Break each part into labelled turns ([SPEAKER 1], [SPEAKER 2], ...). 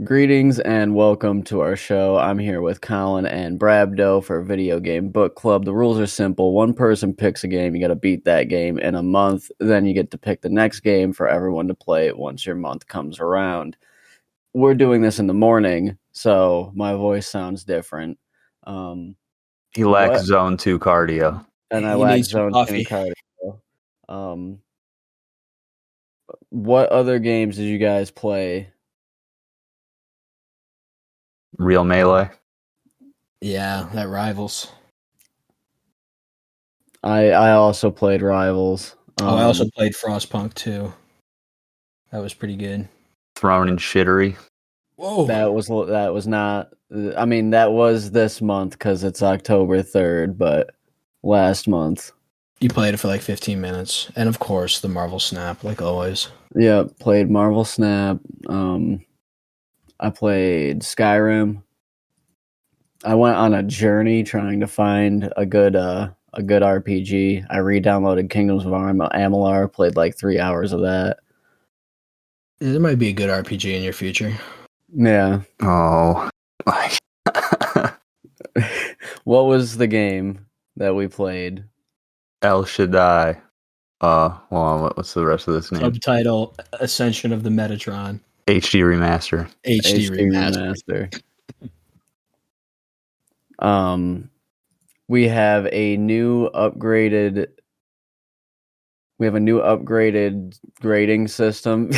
[SPEAKER 1] Greetings and welcome to our show. I'm here with Colin and Brabdo for Video Game Book Club. The rules are simple. One person picks a game. You got to beat that game in a month. Then you get to pick the next game for everyone to play once your month comes around. We're doing this in the morning, so my voice sounds different.
[SPEAKER 2] He lacks zone 2 cardio.
[SPEAKER 1] And I
[SPEAKER 3] He
[SPEAKER 1] lack
[SPEAKER 3] needs some
[SPEAKER 1] zone 2
[SPEAKER 3] coffee.
[SPEAKER 1] cardio. What other games did you guys play?
[SPEAKER 2] Real Melee.
[SPEAKER 3] Yeah, that Rivals.
[SPEAKER 1] I also played Rivals.
[SPEAKER 3] I also played Frostpunk too. That was pretty good.
[SPEAKER 2] Thrown in Shittery.
[SPEAKER 3] Whoa.
[SPEAKER 1] That was not. I mean, that was this month because it's October 3rd, but last month.
[SPEAKER 3] You played it for like 15 minutes. And of course, the Marvel Snap, like always.
[SPEAKER 1] Yeah, played Marvel Snap. I played Skyrim. I went on a journey trying to find a good RPG. I re-downloaded Kingdoms of Amalur, played like 3 hours of that.
[SPEAKER 3] There might be a good RPG in your future.
[SPEAKER 1] Yeah.
[SPEAKER 2] Oh.
[SPEAKER 1] What was the game that we played?
[SPEAKER 2] El Shaddai. Hold on, what's the rest of this name?
[SPEAKER 3] Subtitle, Ascension of the Metatron.
[SPEAKER 2] HD Remaster.
[SPEAKER 3] HD Remaster.
[SPEAKER 1] We have a new upgraded grading system.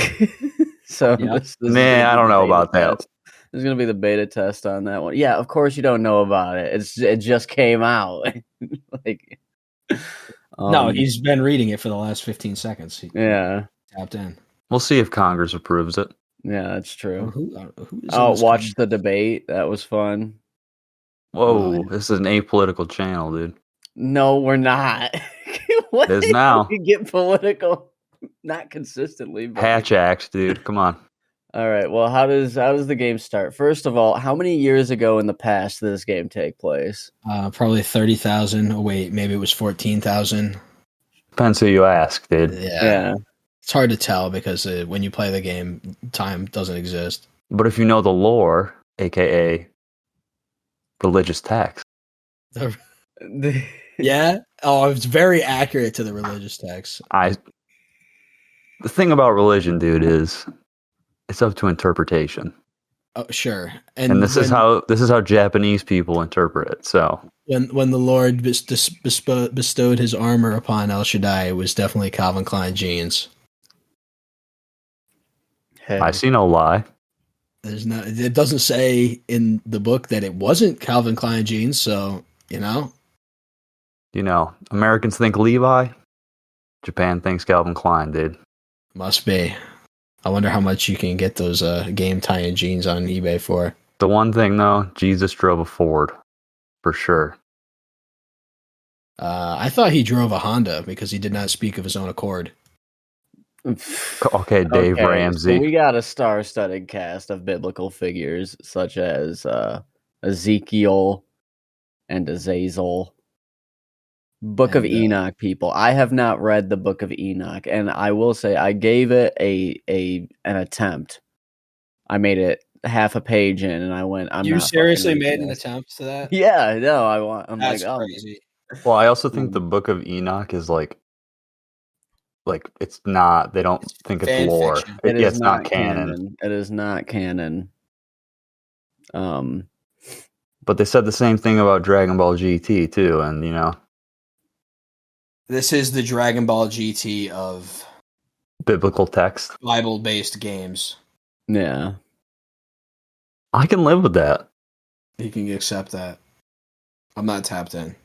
[SPEAKER 1] So
[SPEAKER 3] Yep.
[SPEAKER 1] this
[SPEAKER 2] I don't know about that.
[SPEAKER 1] There's gonna be the beta test on that one. Yeah, of course you don't know about it. It just came out. Like,
[SPEAKER 3] no, he's been reading it for the last 15 seconds.
[SPEAKER 1] Yeah.
[SPEAKER 3] Tapped in.
[SPEAKER 2] We'll see if Congress approves it.
[SPEAKER 1] Yeah, that's true.
[SPEAKER 3] Who is
[SPEAKER 1] watch the debate. That was fun.
[SPEAKER 2] Whoa, this is an apolitical channel, dude.
[SPEAKER 1] No, we're not.
[SPEAKER 2] It is now.
[SPEAKER 1] We get political, not consistently. But
[SPEAKER 2] Hatch Act, dude. Come on.
[SPEAKER 1] All right. Well, how does the game start? First of all, how many years ago in the past did this game take place?
[SPEAKER 3] Probably 30,000. Oh wait, maybe it was 14,000.
[SPEAKER 2] Depends who you ask, dude.
[SPEAKER 1] Yeah.
[SPEAKER 3] It's hard to tell because when you play the game, time doesn't exist.
[SPEAKER 2] But if you know the lore, aka religious text.
[SPEAKER 3] Yeah. Oh, it's very accurate to the religious text.
[SPEAKER 2] The thing about religion, dude, is it's up to interpretation.
[SPEAKER 3] Oh, sure.
[SPEAKER 2] And this is how Japanese people interpret it. So
[SPEAKER 3] when the Lord bestowed his armor upon El Shaddai, it was definitely Calvin Klein jeans.
[SPEAKER 1] Hey.
[SPEAKER 2] I see no lie.
[SPEAKER 3] It doesn't say in the book that it wasn't Calvin Klein jeans, so
[SPEAKER 2] Americans think Levi, Japan thinks Calvin Klein, dude.
[SPEAKER 3] Must be. I wonder how much you can get those game tie-in jeans on eBay for.
[SPEAKER 2] The one thing though, Jesus drove a Ford, for sure.
[SPEAKER 3] I thought he drove a Honda because he did not speak of his own accord.
[SPEAKER 2] Okay, Dave Ramsey.
[SPEAKER 1] So we got a star-studded cast of biblical figures such as Ezekiel and Azazel. Book of Enoch, people. I have not read the Book of Enoch, and I will say I gave it an attempt. I made it half a page in, and I went.
[SPEAKER 3] You seriously made an attempt to that?
[SPEAKER 1] Yeah, no.
[SPEAKER 3] That's crazy.
[SPEAKER 2] Well, I also think the Book of Enoch is like it's not. They don't think it's lore. It's not canon.
[SPEAKER 1] It is not canon.
[SPEAKER 2] But they said the same thing about Dragon Ball GT too, and
[SPEAKER 3] This is the Dragon Ball GT of
[SPEAKER 2] biblical text,
[SPEAKER 3] Bible-based games.
[SPEAKER 1] Yeah,
[SPEAKER 2] I can live with that.
[SPEAKER 3] You can accept that. I'm not tapped in.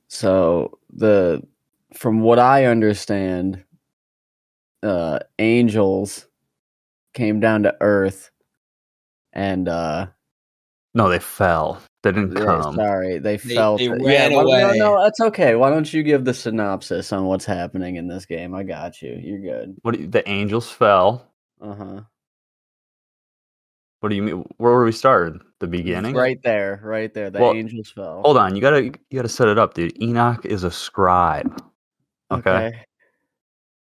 [SPEAKER 1] So from what I understand, angels came down to Earth, and
[SPEAKER 2] no, they fell. They didn't come.
[SPEAKER 1] Sorry, they fell.
[SPEAKER 3] They ran away.
[SPEAKER 1] No, that's okay. Why don't you give the synopsis on what's happening in this game? I got you. You're good.
[SPEAKER 2] The angels fell. What do you mean? Where were we started? The beginning?
[SPEAKER 1] Right there. The angels fell.
[SPEAKER 2] Hold on, you gotta set it up, dude. Enoch is a scribe. Okay.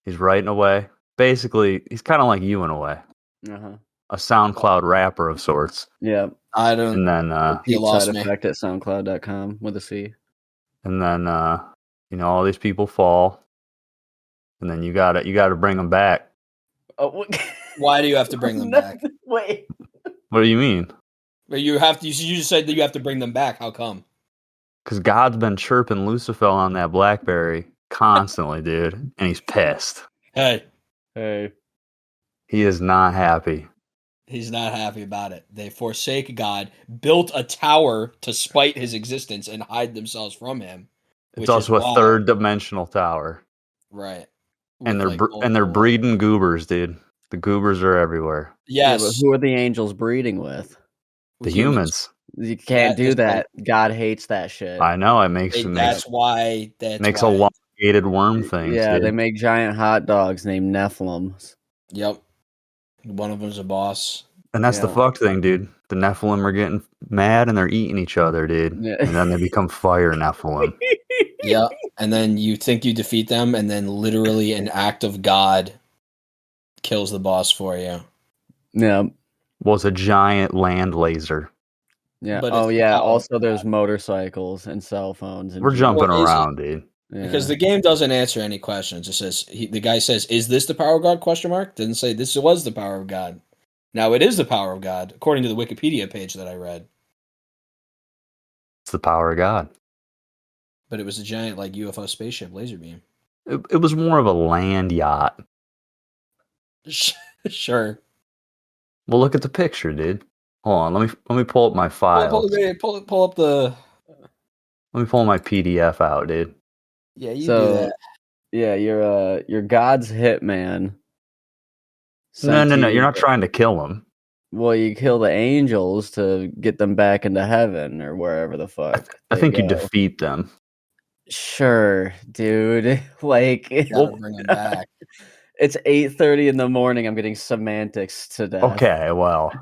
[SPEAKER 2] He's writing away. Basically, he's kind of like you in a way. a SoundCloud rapper of sorts.
[SPEAKER 1] Yeah.
[SPEAKER 3] I don't.
[SPEAKER 2] And then
[SPEAKER 3] You lost me.
[SPEAKER 1] Effect at SoundCloud.com with a C.
[SPEAKER 2] And then all these people fall, and then you gotta bring them back.
[SPEAKER 1] Oh, what?
[SPEAKER 3] Why do you have to bring them back?
[SPEAKER 1] Wait.
[SPEAKER 2] What do you mean?
[SPEAKER 3] But you have to. You just said that you have to bring them back. How come?
[SPEAKER 2] Because God's been chirping Lucifer on that BlackBerry constantly, dude, and he's pissed.
[SPEAKER 3] Hey.
[SPEAKER 2] He is not happy.
[SPEAKER 3] He's not happy about it. They forsake God, built a tower to spite his existence and hide themselves from him.
[SPEAKER 2] It's also a third-dimensional tower,
[SPEAKER 3] right?
[SPEAKER 2] And they're breeding goobers, dude. The goobers are everywhere.
[SPEAKER 3] Yes.
[SPEAKER 1] Yeah, but who are the angels breeding with?
[SPEAKER 2] The humans.
[SPEAKER 1] You can't do that. God hates that shit.
[SPEAKER 2] I know. It makes elongated worm things.
[SPEAKER 1] Yeah,
[SPEAKER 2] dude.
[SPEAKER 1] They make giant hot dogs named Nephilims.
[SPEAKER 3] Yep. One of them's a boss.
[SPEAKER 2] And that's the fucked thing, dude. The Nephilim are getting mad and they're eating each other, dude. Yeah. And then they become fire Nephilim.
[SPEAKER 3] Yeah. And then you think you defeat them, and then literally an act of God kills the boss for you.
[SPEAKER 1] Yeah.
[SPEAKER 2] Well, it's a giant land laser.
[SPEAKER 1] Yeah. But also, there's motorcycles and cell phones. And
[SPEAKER 2] we're jumping around, dude.
[SPEAKER 3] Yeah. Because the game doesn't answer any questions. It says the guy says, "Is this the power of God?" Question mark. Didn't say this was the power of God. Now it is the power of God, according to the Wikipedia page that I read.
[SPEAKER 2] It's the power of God.
[SPEAKER 3] But it was a giant UFO spaceship laser beam.
[SPEAKER 2] It was more of a land yacht.
[SPEAKER 3] Sure.
[SPEAKER 2] Well, look at the picture, dude. Hold on, let me pull up my file.
[SPEAKER 3] Pull up the.
[SPEAKER 2] Let me pull my PDF out, dude.
[SPEAKER 3] Yeah, you do that.
[SPEAKER 1] Yeah, you're God's hitman.
[SPEAKER 2] No, you're not trying to kill him.
[SPEAKER 1] Well, you kill the angels to get them back into heaven or wherever the fuck.
[SPEAKER 2] I think you defeat them.
[SPEAKER 1] Sure, dude.
[SPEAKER 3] Bring them back.
[SPEAKER 1] It's 8:30 in the morning. I'm getting semantics to death.
[SPEAKER 2] Okay, well,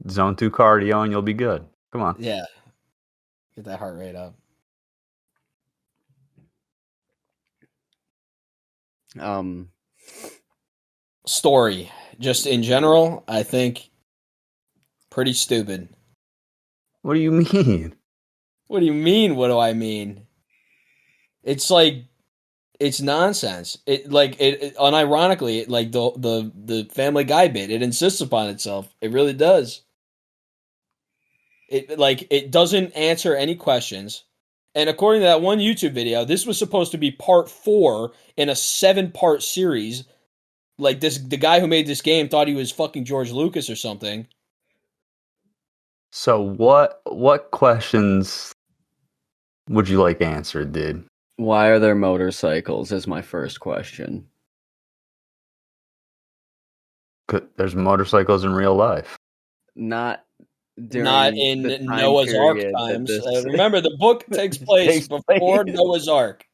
[SPEAKER 2] zone 2 cardio and you'll be good. Come on.
[SPEAKER 3] Yeah, get that heart rate up. Story, just in general, I think pretty stupid.
[SPEAKER 2] What do you mean?
[SPEAKER 3] What do you mean? What do I mean? It's it's nonsense. It unironically, the Family Guy bit, it insists upon itself. It really does. It doesn't answer any questions. And according to that one YouTube video, this was supposed to be part 4 in a 7-part series. The guy who made this game thought he was fucking George Lucas or something.
[SPEAKER 2] So what questions would you like answered, dude?
[SPEAKER 1] Why are there motorcycles is my first question.
[SPEAKER 2] There's motorcycles in real life.
[SPEAKER 1] Not
[SPEAKER 3] in Noah's Ark times. Remember, the book takes place before Noah's Ark.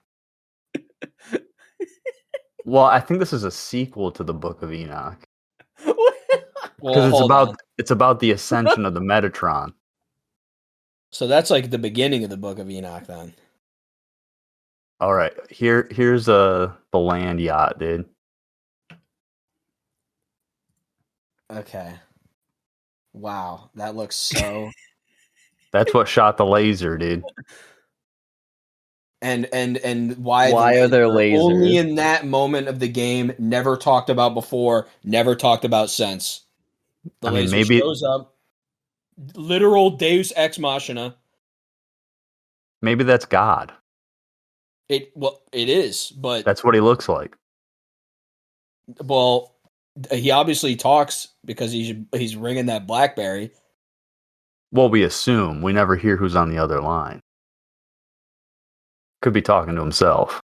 [SPEAKER 2] Well, I think this is a sequel to the Book of Enoch.
[SPEAKER 3] Because
[SPEAKER 2] it's about the ascension of the Metatron.
[SPEAKER 3] So that's the beginning of the Book of Enoch, then.
[SPEAKER 2] All right, here's the land yacht, dude.
[SPEAKER 3] Okay. Wow, that looks so.
[SPEAKER 2] That's what shot the laser, dude.
[SPEAKER 3] And why
[SPEAKER 1] are there lasers?
[SPEAKER 3] Only in that moment of the game, never talked about before, never talked about since. The laser shows up. Literal Deus Ex Machina.
[SPEAKER 2] Maybe that's God.
[SPEAKER 3] It is, but
[SPEAKER 2] that's what he looks like.
[SPEAKER 3] Well, he obviously talks because he's ringing that BlackBerry.
[SPEAKER 2] Well, we assume. We never hear who's on the other line. Could be talking to himself.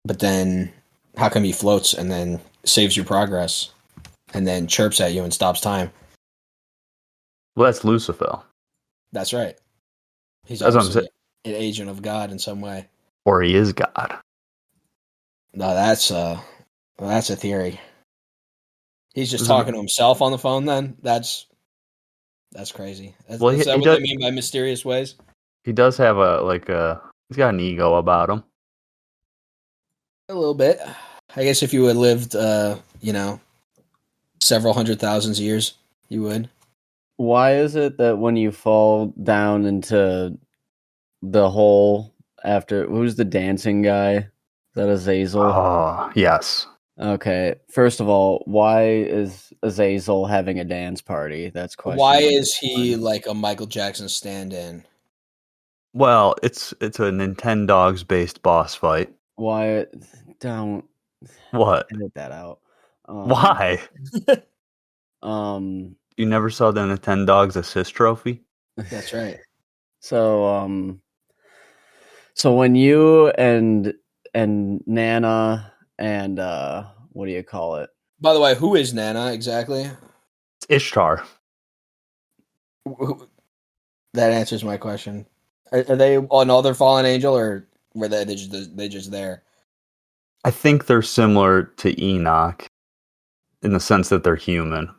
[SPEAKER 3] But then, how come he floats and then saves your progress, and then chirps at you and stops time?
[SPEAKER 2] Well, that's Lucifer.
[SPEAKER 3] That's right. He's obviously an agent of God in some way.
[SPEAKER 2] Or he is God.
[SPEAKER 3] No, that's a theory. He's just talking to himself on the phone. Then that's crazy. Is that what they mean by mysterious ways?
[SPEAKER 2] He does have he's got an ego about him.
[SPEAKER 3] A little bit. I guess if you had lived, several 100,000 years, you would.
[SPEAKER 1] Why is it that when you fall down into the hole after... Who's the dancing guy? Is that Azazel?
[SPEAKER 2] Oh, yes.
[SPEAKER 1] Okay. First of all, why is Azazel having a dance party? That's question
[SPEAKER 3] Why
[SPEAKER 1] number
[SPEAKER 3] is he
[SPEAKER 1] one.
[SPEAKER 3] like a Michael Jackson stand-in?
[SPEAKER 2] Well, it's a Nintendogs based boss fight.
[SPEAKER 1] Why? Don't
[SPEAKER 2] What?
[SPEAKER 1] edit that out.
[SPEAKER 2] Why?
[SPEAKER 1] Um.
[SPEAKER 2] You never saw the Nintendogs assist trophy?
[SPEAKER 3] That's right.
[SPEAKER 1] So when you and Nana and what do you call it?
[SPEAKER 3] By the way, who is Nana exactly?
[SPEAKER 2] It's Ishtar.
[SPEAKER 3] That answers my question. Are they another fallen angel, or were they just there?
[SPEAKER 2] I think they're similar to Enoch in the sense that they're human.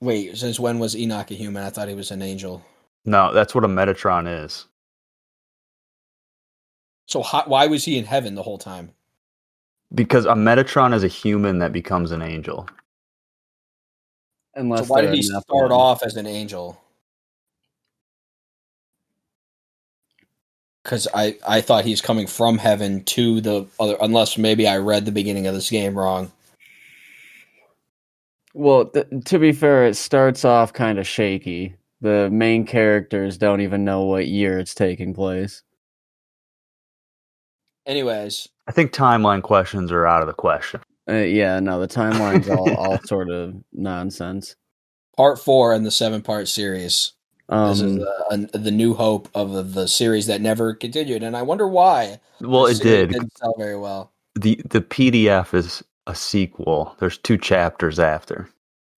[SPEAKER 3] Wait, since when was Enoch a human? I thought he was an angel.
[SPEAKER 2] No, that's what a Metatron is.
[SPEAKER 3] So why was he in heaven the whole time?
[SPEAKER 2] Because a Metatron is a human that becomes an angel.
[SPEAKER 1] Unless
[SPEAKER 3] so why
[SPEAKER 1] they're
[SPEAKER 3] did he
[SPEAKER 1] a
[SPEAKER 3] start
[SPEAKER 1] Nephilim.
[SPEAKER 3] off as an angel? Because I thought he's coming from heaven to the other, unless maybe I read the beginning of this game wrong.
[SPEAKER 1] Well, to be fair, it starts off kind of shaky. The main characters don't even know what year it's taking place.
[SPEAKER 3] Anyways,
[SPEAKER 2] I think timeline questions are out of the question.
[SPEAKER 1] Yeah, no, the timeline's all sort of nonsense.
[SPEAKER 3] part 4 in the 7-part series. This is
[SPEAKER 1] The
[SPEAKER 3] new hope of the series that never continued, and I wonder why.
[SPEAKER 2] Well, it did.
[SPEAKER 3] Didn't sell very well.
[SPEAKER 2] The PDF is a sequel. There's 2 chapters after.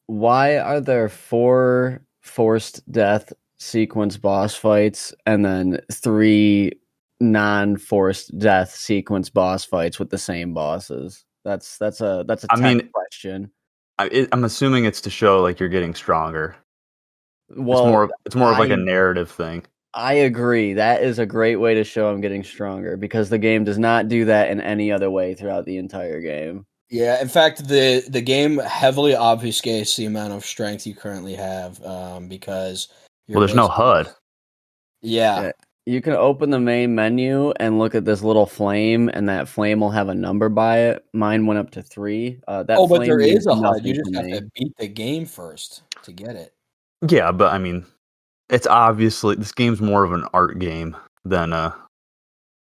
[SPEAKER 1] Why are there 4 forced death sequence boss fights and then 3 non-forced death sequence boss fights with the same bosses? That's a tech question.
[SPEAKER 2] I'm assuming it's to show like you're getting stronger.
[SPEAKER 1] Well,
[SPEAKER 2] it's more of like a narrative thing.
[SPEAKER 1] I agree. That is a great way to show I'm getting stronger because the game does not do that in any other way throughout the entire game.
[SPEAKER 3] Yeah, in fact, the game heavily obfuscates the amount of strength you currently have because
[SPEAKER 2] there's no HUD.
[SPEAKER 3] Yeah.
[SPEAKER 1] You can open the main menu and look at this little flame, and that flame will have a number by it. Mine went up to 3.
[SPEAKER 3] But there is a HUD. You just have to beat the game first to get it.
[SPEAKER 2] Yeah, but I mean, it's obviously this game's more of an art game than a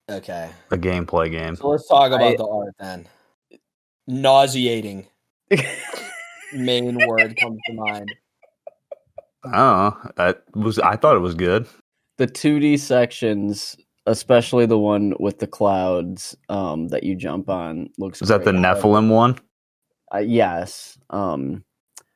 [SPEAKER 2] gameplay game.
[SPEAKER 3] So let's talk about the art then. Nauseating. Main word comes to mind.
[SPEAKER 2] Oh, I thought it was good.
[SPEAKER 1] The 2D sections, especially the one with the clouds that you jump on, looks
[SPEAKER 2] great. Is that the Nephilim one?
[SPEAKER 1] Yes.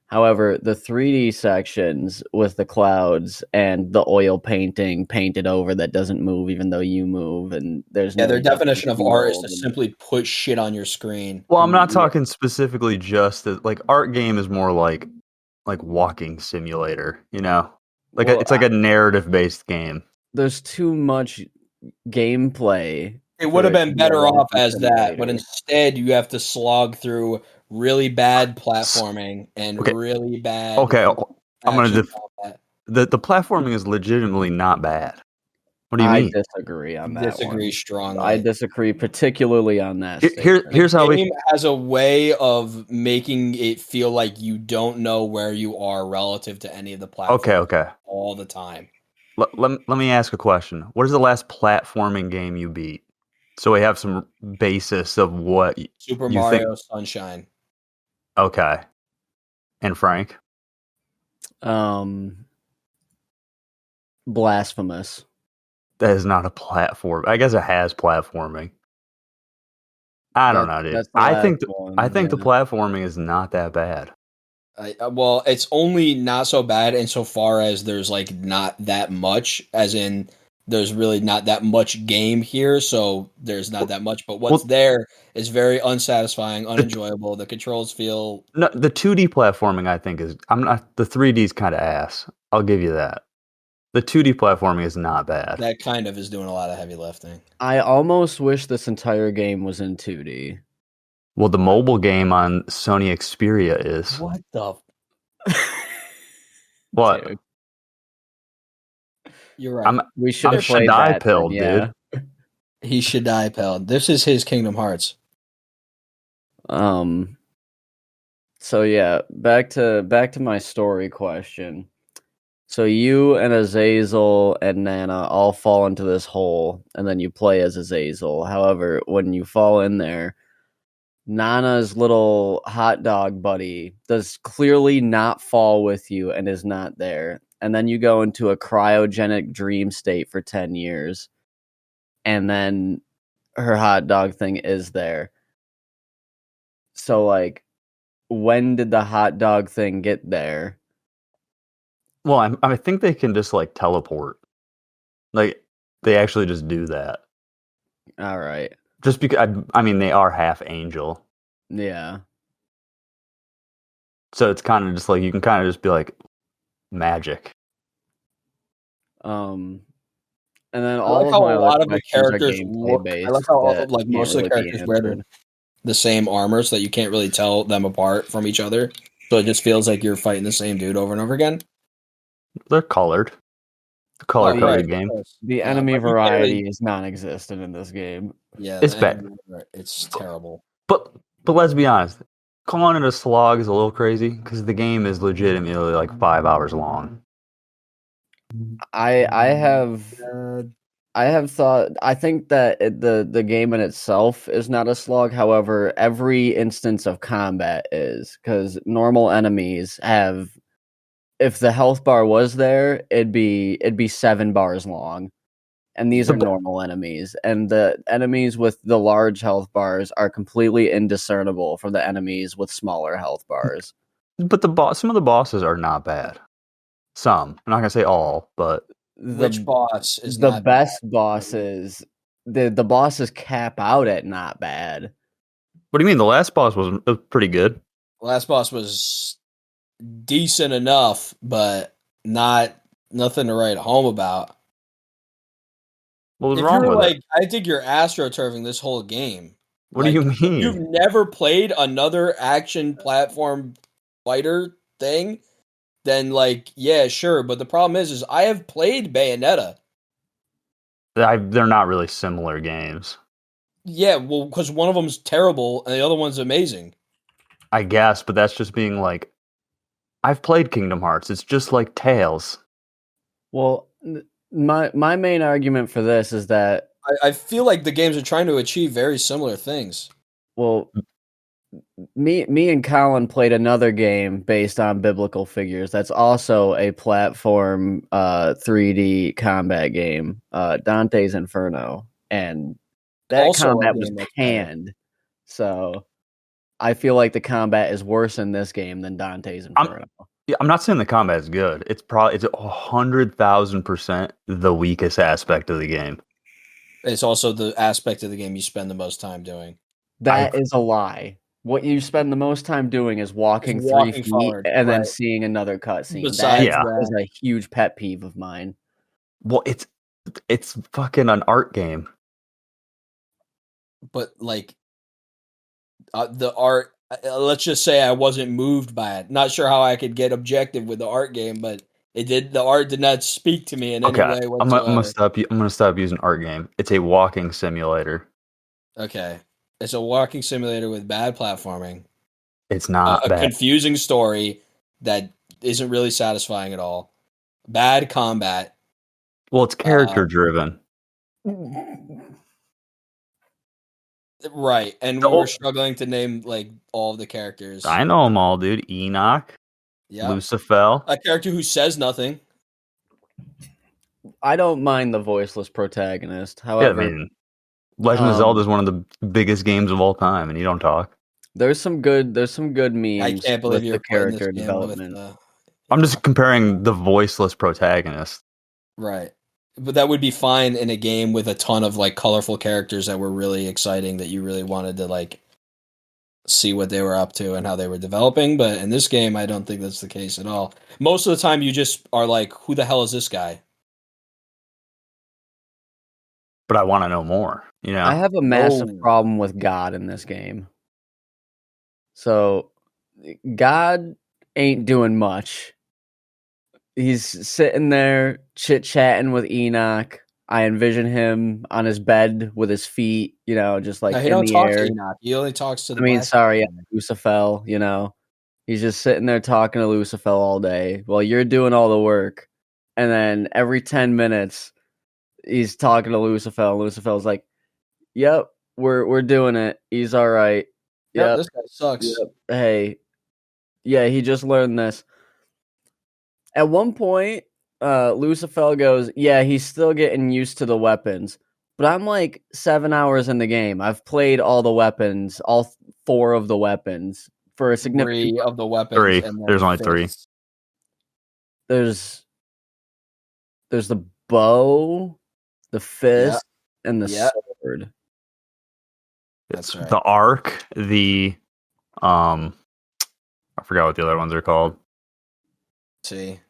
[SPEAKER 1] However, the 3D sections with the clouds and the oil painting painted over that doesn't move even though you move, and there's
[SPEAKER 3] their definition of art is to simply put shit on your screen.
[SPEAKER 2] Well, I'm not talking specifically just like art game is more like walking simulator, you know? Like it's like a narrative based game.
[SPEAKER 1] There's too much gameplay.
[SPEAKER 3] It would have been better off as that, but instead you have to slog through really bad platforming and really bad.
[SPEAKER 2] Okay, I'm gonna the platforming is legitimately not bad. What do you mean?
[SPEAKER 1] I disagree on that.
[SPEAKER 3] Disagree strongly.
[SPEAKER 1] I disagree particularly on that.
[SPEAKER 2] Here's how
[SPEAKER 3] the game has a way of making it feel like you don't know where you are relative to any of the platforms.
[SPEAKER 2] Okay.
[SPEAKER 3] All the time.
[SPEAKER 2] Let me ask a question. What is the last platforming game you beat? So we have some basis of what
[SPEAKER 3] Super Mario Sunshine.
[SPEAKER 2] Okay. And Frank?
[SPEAKER 1] Blasphemous.
[SPEAKER 2] That is not a platform. I guess it has platforming. I don't know, dude. I think the platforming is not that bad.
[SPEAKER 3] Well, it's only not so bad insofar as there's like not that much, as in there's really not that much game here, so there's not that much. But what's there is very unsatisfying, unenjoyable. The controls feel
[SPEAKER 2] no. The 2D platforming, I think, is the 3D's kind of ass. I'll give you that. The 2D platforming is not bad.
[SPEAKER 3] That kind of is doing a lot of heavy lifting.
[SPEAKER 1] I almost wish this entire game was in 2D.
[SPEAKER 2] Well, the mobile game on Sony Xperia is.
[SPEAKER 3] What the?
[SPEAKER 2] What?
[SPEAKER 1] Dude.
[SPEAKER 3] You're right.
[SPEAKER 1] We should have played
[SPEAKER 2] Shaddai
[SPEAKER 1] that.
[SPEAKER 2] pilled,
[SPEAKER 1] Yeah.
[SPEAKER 2] dude.
[SPEAKER 3] He should die, pal. This is his Kingdom Hearts.
[SPEAKER 1] So yeah, back to my story question. So you and Azazel and Nana all fall into this hole, and then you play as Azazel. However, when you fall in there, Nana's little hot dog buddy does clearly not fall with you and is not there. And then you go into a cryogenic dream state for 10 years. And then her hot dog thing is there. So, like, when did the hot dog thing get there?
[SPEAKER 2] Well, I think they can just like teleport. Like they actually just do that.
[SPEAKER 1] All right.
[SPEAKER 2] Just because I mean they are half angel.
[SPEAKER 1] Yeah.
[SPEAKER 2] So it's kind of just like you can kind of just be like magic.
[SPEAKER 1] And then
[SPEAKER 3] I
[SPEAKER 1] all
[SPEAKER 3] like
[SPEAKER 1] of
[SPEAKER 3] how
[SPEAKER 1] my
[SPEAKER 3] a
[SPEAKER 1] other
[SPEAKER 3] lot of the
[SPEAKER 1] questions are
[SPEAKER 3] characters
[SPEAKER 1] gameplay
[SPEAKER 3] look.
[SPEAKER 1] based.
[SPEAKER 3] I like how
[SPEAKER 1] that
[SPEAKER 3] like most of
[SPEAKER 1] can't
[SPEAKER 3] the
[SPEAKER 1] really be
[SPEAKER 3] characters wear
[SPEAKER 1] answered.
[SPEAKER 3] the same armor, so that you can't really tell them apart from each other. So it just feels like you're fighting the same dude over and over again.
[SPEAKER 2] They're colored. Color coded game.
[SPEAKER 1] The enemy variety is non-existent in this game.
[SPEAKER 3] Yeah,
[SPEAKER 2] it's bad.
[SPEAKER 3] It's terrible.
[SPEAKER 2] But let's be honest. Calling it a slog is a little crazy because the game is legitimately like 5 hours long.
[SPEAKER 1] I have thought. I think that the game in itself is not a slog. However, every instance of combat is, because normal enemies have. If the health bar was there, it'd be 7 bars long, and these are normal enemies. And the enemies with the large health bars are completely indiscernible from the enemies with smaller health bars.
[SPEAKER 2] But some of the bosses are not bad. Some. I'm not gonna say all, but
[SPEAKER 3] Which boss is
[SPEAKER 1] the
[SPEAKER 3] not
[SPEAKER 1] best
[SPEAKER 3] bad?
[SPEAKER 1] bosses? The bosses cap out at not bad.
[SPEAKER 2] What do you mean? The last boss was pretty good.
[SPEAKER 3] The last boss was decent enough, but nothing to write home about.
[SPEAKER 2] What was wrong with it?
[SPEAKER 3] I think you're astroturfing this whole game.
[SPEAKER 2] What do you mean?
[SPEAKER 3] You've never played another action platform fighter thing? Then, yeah, sure. But the problem is I have played Bayonetta.
[SPEAKER 2] They're not really similar games.
[SPEAKER 3] Yeah, well, because one of them's terrible and the other one's amazing.
[SPEAKER 2] I guess, but that's just being like, I've played Kingdom Hearts. It's just like Tales.
[SPEAKER 1] Well, my main argument for this is that
[SPEAKER 3] I feel like the games are trying to achieve very similar things.
[SPEAKER 1] Well, me and Colin played another game based on biblical figures. That's also a platform 3D combat game, Dante's Inferno, and that
[SPEAKER 3] Also
[SPEAKER 1] combat was panned. So I feel like the combat is worse in this game than Dante's Inferno.
[SPEAKER 2] I'm not saying the combat is good. It's 100,000% the weakest aspect of the game.
[SPEAKER 3] It's also the aspect of the game you spend the most time doing.
[SPEAKER 1] That is a lie. What you spend the most time doing is walking 3 feet
[SPEAKER 3] forward,
[SPEAKER 1] and then seeing another cutscene.
[SPEAKER 3] Besides
[SPEAKER 1] that is a huge pet peeve of mine.
[SPEAKER 2] Well, it's fucking an art game.
[SPEAKER 3] But the art, let's just say I wasn't moved by it. Not sure how I could get objective with the art game, but the art did not speak to me in any way whatsoever.
[SPEAKER 2] I'm gonna stop using art game. It's a walking simulator.
[SPEAKER 3] Okay. It's a walking simulator with bad platforming.
[SPEAKER 2] It's not
[SPEAKER 3] a confusing story that isn't really satisfying at all. Bad combat.
[SPEAKER 2] Well, it's character driven.
[SPEAKER 3] Right, and we were struggling to name all of the characters.
[SPEAKER 2] I know them all, dude. Enoch, Lucifer,
[SPEAKER 3] a character who says nothing.
[SPEAKER 2] I
[SPEAKER 1] don't mind the voiceless protagonist. However,
[SPEAKER 2] Legend of Zelda is one of the biggest games of all time, and you don't talk.
[SPEAKER 1] There's some good memes.
[SPEAKER 3] I can't believe you're
[SPEAKER 1] the character development.
[SPEAKER 2] I'm just comparing the voiceless protagonist.
[SPEAKER 3] Right. But that would be fine in a game with a ton of colorful characters that were really exciting, that you really wanted to see what they were up to and how they were developing. But in this game, I don't think that's the case at all. Most of the time, you just are like, who the hell is this guy?
[SPEAKER 2] But I want to know more.
[SPEAKER 1] I have a massive problem with God in this game. So God ain't doing much. He's sitting there chit-chatting with Enoch. I envision him on his bed with his feet, just like
[SPEAKER 3] he
[SPEAKER 1] in
[SPEAKER 3] don't
[SPEAKER 1] the
[SPEAKER 3] talk
[SPEAKER 1] air.
[SPEAKER 3] to Enoch. He only talks to the
[SPEAKER 1] I mean,
[SPEAKER 3] black
[SPEAKER 1] sorry,
[SPEAKER 3] man.
[SPEAKER 1] Lucifer, he's just sitting there talking to Lucifer all day while you're doing all the work. And then every 10 minutes, he's talking to Lucifer. And Lucifer's like, "Yep, we're doing it. He's all right.
[SPEAKER 3] Yep,
[SPEAKER 1] Yep,
[SPEAKER 3] this guy sucks.
[SPEAKER 1] yep. Hey, yeah, he just learned this." At one point, Lucifer goes, "Yeah, he's still getting used to the weapons." But I'm like 7 hours in the game. I've played all the weapons, all 4 of the weapons for a significant.
[SPEAKER 3] 3 of the weapons.
[SPEAKER 2] 3.
[SPEAKER 3] And then
[SPEAKER 2] There's only 3.
[SPEAKER 1] There's the bow, the fist, and the sword.
[SPEAKER 3] That's right.
[SPEAKER 2] The arc, I forgot what the other ones are called.
[SPEAKER 3] See.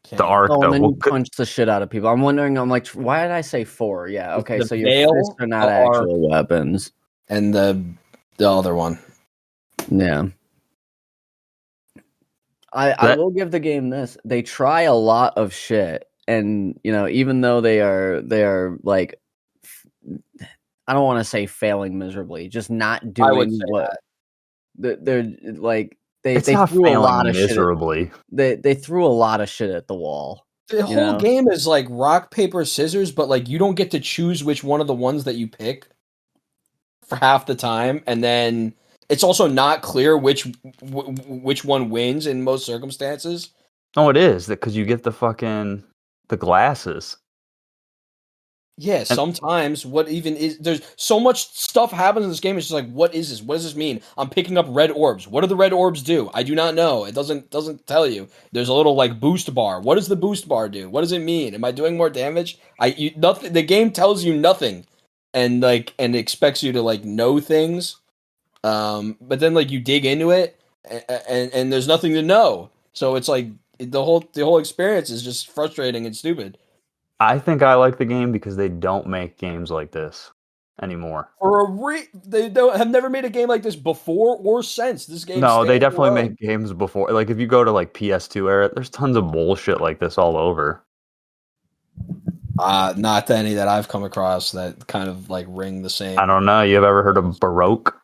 [SPEAKER 2] The arc,
[SPEAKER 1] and then you punch the shit out of people. I'm wondering, why did I say 4? Yeah, okay, so your fists are not actual weapons.
[SPEAKER 3] And the other one.
[SPEAKER 1] Yeah. I will give the game this. They try a lot of shit. And, even though they are like, I don't want to say failing miserably, just not doing what they're like. They threw a lot of
[SPEAKER 2] miserably.
[SPEAKER 1] Shit. They threw a lot of shit at the wall.
[SPEAKER 3] The whole game is like rock, paper, scissors, but like you don't get to choose which one of the ones that you pick for half the time, and then it's also not clear which one wins in most circumstances.
[SPEAKER 2] No, it is because you get the glasses.
[SPEAKER 3] Yeah, sometimes what even is there's so much stuff happens in this game. It's just like, what is this? What does this mean? I'm picking up red orbs. What do the red orbs do? I do not know. It doesn't tell you. There's a little like boost bar. What does the boost bar do? What does it mean? Am I doing more damage? Nothing. The game tells you nothing, and expects you to like know things. But then like you dig into it, and there's nothing to know. So it's like the whole experience is just frustrating and stupid.
[SPEAKER 2] I think I like the game because they don't make games like this anymore.
[SPEAKER 3] They have never made a game like this before or since. This game.
[SPEAKER 2] No, they definitely make games before. Like if you go to like PS2 era, there's tons of bullshit like this all over.
[SPEAKER 3] Not any that I've come across that kind of like ring the same.
[SPEAKER 2] I don't know. You have ever heard of Baroque?